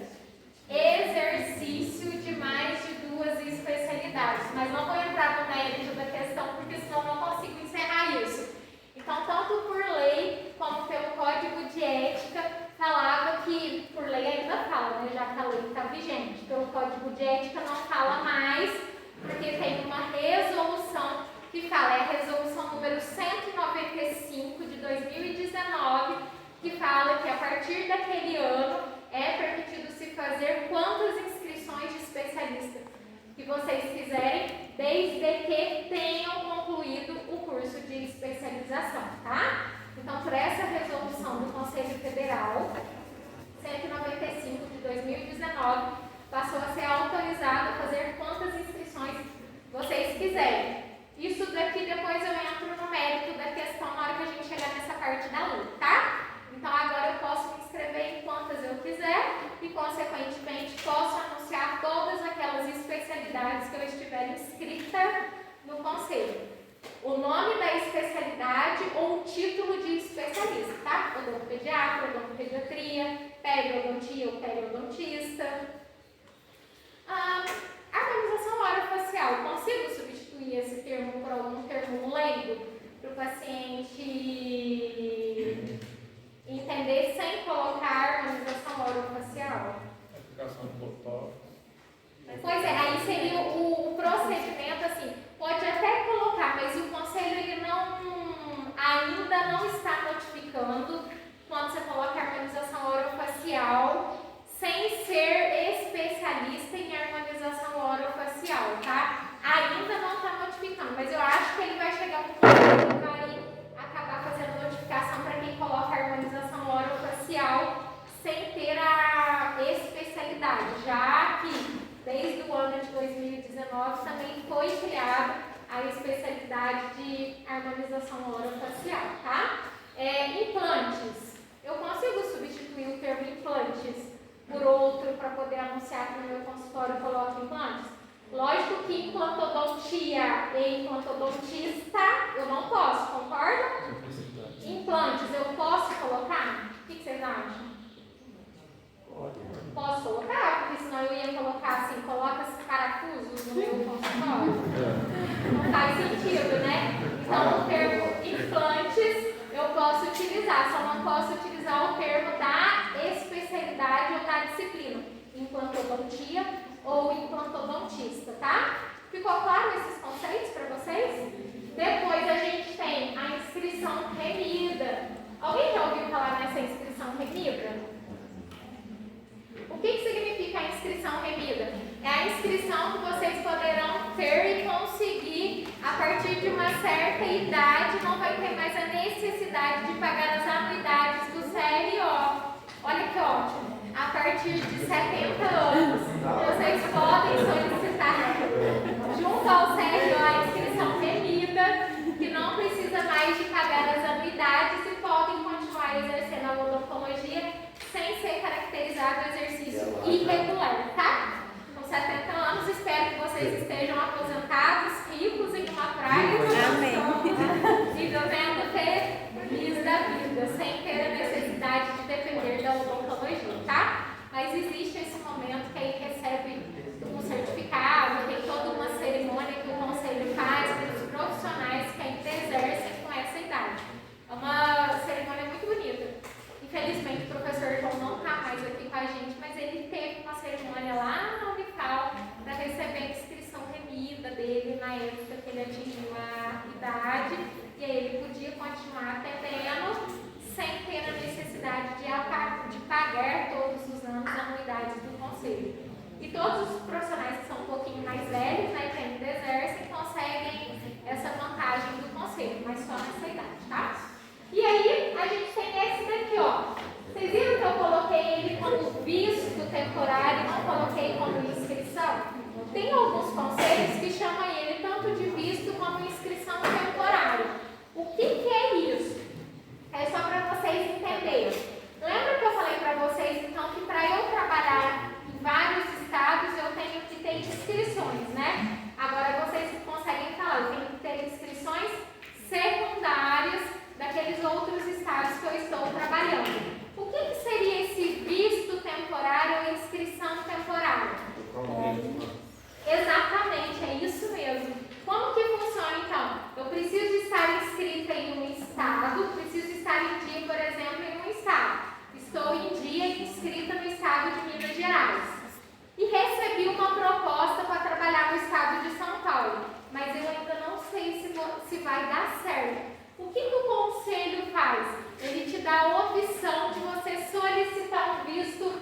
exercício de mais de 2 especialidades. Mas não vou entrar no mérito da questão, porque senão não consigo encerrar isso. Então, tanto por lei como pelo Código de Ética, falava que, por lei ainda fala, né, já que a lei está vigente, pelo Código de Ética não fala mais, porque tem uma resolução que fala, é a resolução número 195 de 2019, que fala que a partir daquele ano é permitido se fazer quantas inscrições de especialista que vocês quiserem, desde que tenham concluído o curso de especialização, tá? Então, por essa resolução do Conselho Federal, 195 de 2019, passou a ser autorizado a fazer quantas inscrições vocês quiserem. Isso daqui depois eu entro no mérito da questão na hora que a gente chegar nessa parte da lei, tá? Então, agora eu posso me inscrever em quantas eu quiser e, consequentemente, posso anunciar todas aquelas especialidades que eu estiver inscrita no conselho. o nome da especialidade ou o título de especialista, tá? Odontopediatra, odontopediatria, periodontia ou periodontista. Harmonização orofacial, consigo substituir esse termo por algum termo leigo para o paciente entender sem colocar harmonização orofacial? Aplicação de botox. Pois é, aí seria o procedimento, assim, pode até colocar, mas o conselho ele ainda não está notificando quando você coloca harmonização orofacial sem ser especialista em harmonização orofacial, tá? Ainda não está notificando, mas eu acho que ele vai chegar um ponto que vai acabar fazendo notificação para quem coloca harmonização orofacial sem ter a especialidade, já que desde o ano de 2019 também foi criada a especialidade de harmonização orofacial, tá? Implantes. Eu consigo substituir o termo implantes por outro para poder anunciar que no meu consultório eu coloco implantes? Lógico que implantodontia e implantodontista eu não posso, concorda? Implantes eu posso colocar? O que vocês acham? Posso colocar, porque senão eu ia colocar assim, coloca parafusos no meu consultório. Não faz sentido, né? Então o termo implantes eu posso utilizar, só não posso utilizar o termo da especialidade ou da disciplina, implantodontia ou implantodontista, tá? Ficou claro esses conceitos para vocês? Depois a gente tem a inscrição remida. Alguém já ouviu falar nessa inscrição remida? O que significa a inscrição remida? É a inscrição que vocês poderão ter e conseguir a partir de uma certa idade, não vai ter mais a necessidade de pagar as anuidades do CRO. Olha que ótimo! A partir de 70 anos, vocês podem solicitar junto ao CRO a inscrição remida, que não precisa mais de pagar as anuidades e podem continuar exercendo a odontologia sem ser caracterizado o exercício irregular, tá? Com 70 anos, espero que vocês estejam aposentados, ricos em uma praia e vivendo feliz da vida, sem ter a necessidade de depender da odontologia, tá? Mas existe esse momento que aí recebe um certificado, tem toda uma cerimônia que o conselho faz para os profissionais que ainda exercem com essa idade. É uma cerimônia muito bonita. Infelizmente, o professor João não está mais aqui com a gente, mas ele teve uma cerimônia lá na Unical para receber a inscrição remida dele na época que ele atingiu a idade, e aí ele podia continuar atendendo sem ter a necessidade de pagar todos os anos a anuidade do conselho. E todos os profissionais que são um pouquinho mais velhos, né, que ainda exercem, conseguem essa vantagem do conselho, mas só nessa idade, tá? E aí, a gente tem esse daqui, ó. Vocês viram que eu coloquei ele como visto temporário e não coloquei como inscrição? Tem alguns conselhos que chamam ele tanto de visto como inscrição temporária. O que é isso? É só para vocês entenderem. Lembra que eu falei para vocês, então, que para eu trabalhar em vários estados, eu tenho que ter inscrições, né? Agora vocês conseguem falar, eu tenho que ter inscrições secundárias daqueles outros estados que eu estou trabalhando. O que seria esse visto temporário ou inscrição temporária? Exatamente, é isso mesmo. Como que funciona então? Eu preciso estar inscrita em um estado, preciso estar em dia, por exemplo, em um estado. Estou em dia inscrita no estado de Minas Gerais. E recebi uma proposta para trabalhar no estado de São Paulo, mas eu ainda não sei se vai dar certo. O que o conselho faz? Ele te dá a opção de você solicitar um visto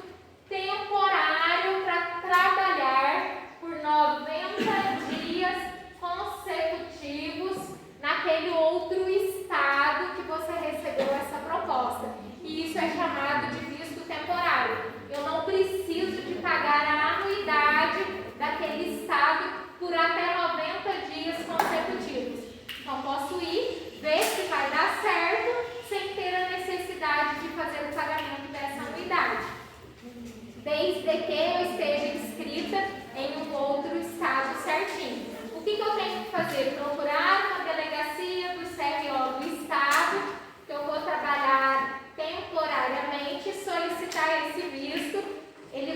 temporário para trabalhar por 90 dias consecutivos naquele outro estado que você recebeu essa proposta. E isso é chamado de visto temporário. Eu não preciso de pagar a anuidade daquele estado por até 90 dias consecutivos. Então, posso ir, ver se vai dar certo, sem ter a necessidade de fazer o pagamento dessa anuidade, desde que eu esteja inscrita em um outro estado certinho. O que eu tenho que fazer? Procurar uma delegacia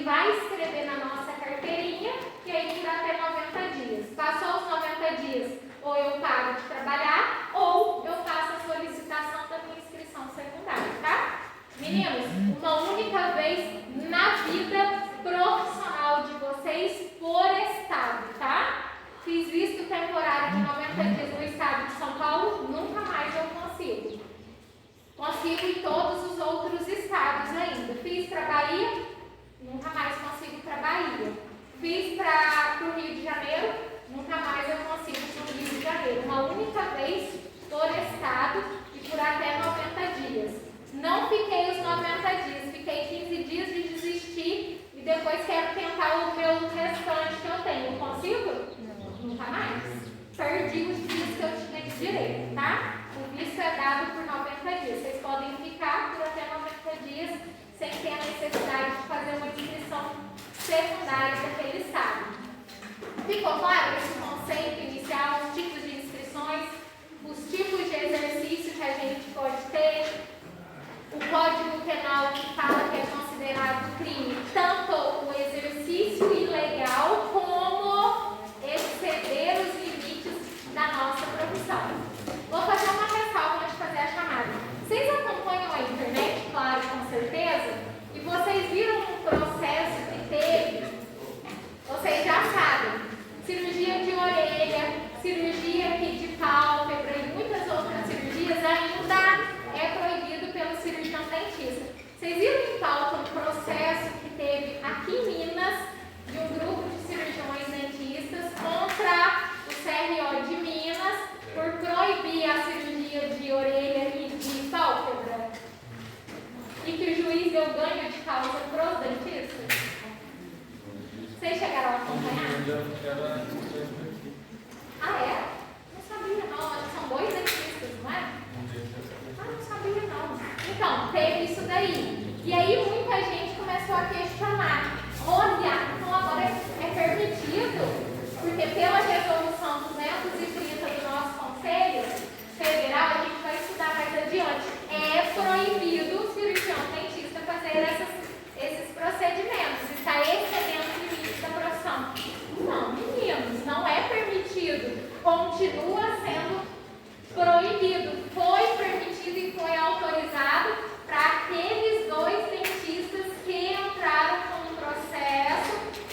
vai escrever na nossa carteirinha e aí por até 90 dias. Passou os 90 dias, ou eu paro de trabalhar, ou eu faço a solicitação da minha inscrição secundária, tá? Meninos, uma única vez na vida profissional de vocês por estado, tá? Fiz visto temporário de 90 dias no estado de São Paulo, nunca mais eu consigo. Consigo em todos os outros estados ainda. Fiz para Bahia, nunca mais consigo para Bahia. Fiz para o Rio de Janeiro, nunca mais eu consigo para o Rio de Janeiro. Uma única vez por estado e por até 90 dias. Não fiquei os 90 dias, fiquei 15 dias de desistir e depois quero tentar o meu restante que eu tenho. Consigo? Nunca mais. Perdi os dias que eu tinha de direito, tá? O visto é dado por 90 dias. Vocês podem ficar por até 90 dias sem ter a necessidade de fazer uma inscrição secundária daquele estado. Ficou claro esse conceito inicial, os tipos de inscrições, os tipos de exercício que a gente pode ter, o Código Penal que fala que é considerado crime tanto o exercício ilegal como exceder os limites da nossa profissão. Vou fazer uma ressalva antes de fazer a chamada. Vocês acompanham a internet, claro, com certeza, e vocês viram um processo que teve, vocês já sabem, cirurgia de orelha, cirurgia aqui de pálpebra e muitas outras cirurgias ainda é proibido pelo cirurgião dentista. Vocês viram em pauta um processo que teve aqui em Minas, de um grupo de cirurgiões dentistas contra o CRO de Minas por proibir a cirurgia de orelha e de pálpebra? E que o juiz deu ganho de causa para os dentistas? Vocês chegaram a acompanhar? Ah, é? Não sabia não, acho que são 2 dentistas, não é? Ah, não sabia não. Então, teve isso daí. E aí muita gente começou a questionar. Olha, então agora é permitido, porque pela resolução 230 do nosso Conselho Federal, a gente vai estudar mais adiante, é proibido o cirurgião dentista fazer esses procedimentos, está excedendo o limite da profissão. Não, meninos, não é permitido, continua sendo proibido. Foi permitido e foi autorizado para aqueles 2 dentistas que entraram com um processo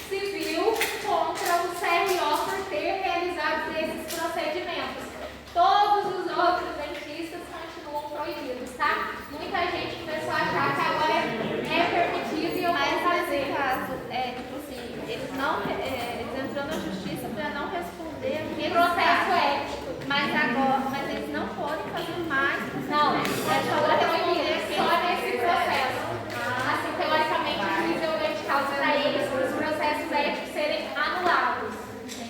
civil contra o CRO por ter realizado esses procedimentos. Todos os outros dentistas continuam proibidos, tá? Muita gente começou a achar que agora é permitido e eu vou fazer. Nesse caso, tipo assim, eles entrou na justiça para não responder aquele Processo ético. mas eles não podem fazer mais. Não, agora é só nesse processo. Assim, teoricamente, o juiz deu ganho de causa para eles, para os processos éticos serem anulados.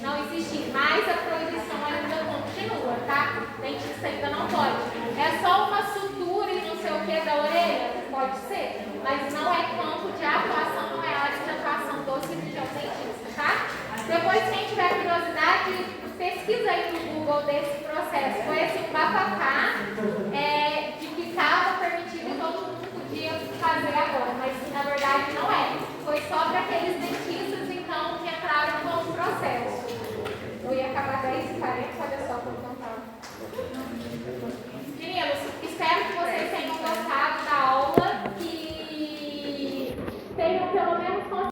Não existir, mas a proibição ainda continua, tá? O dentista ainda não pode. É só uma sutura e não sei o que da orelha? Pode ser, mas não é campo de atuação, não é área de atuação do cirurgião dentista, tá? Depois, quem tiver curiosidade, pesquisa aí no Google desse processo. Foi assim, um bafafá.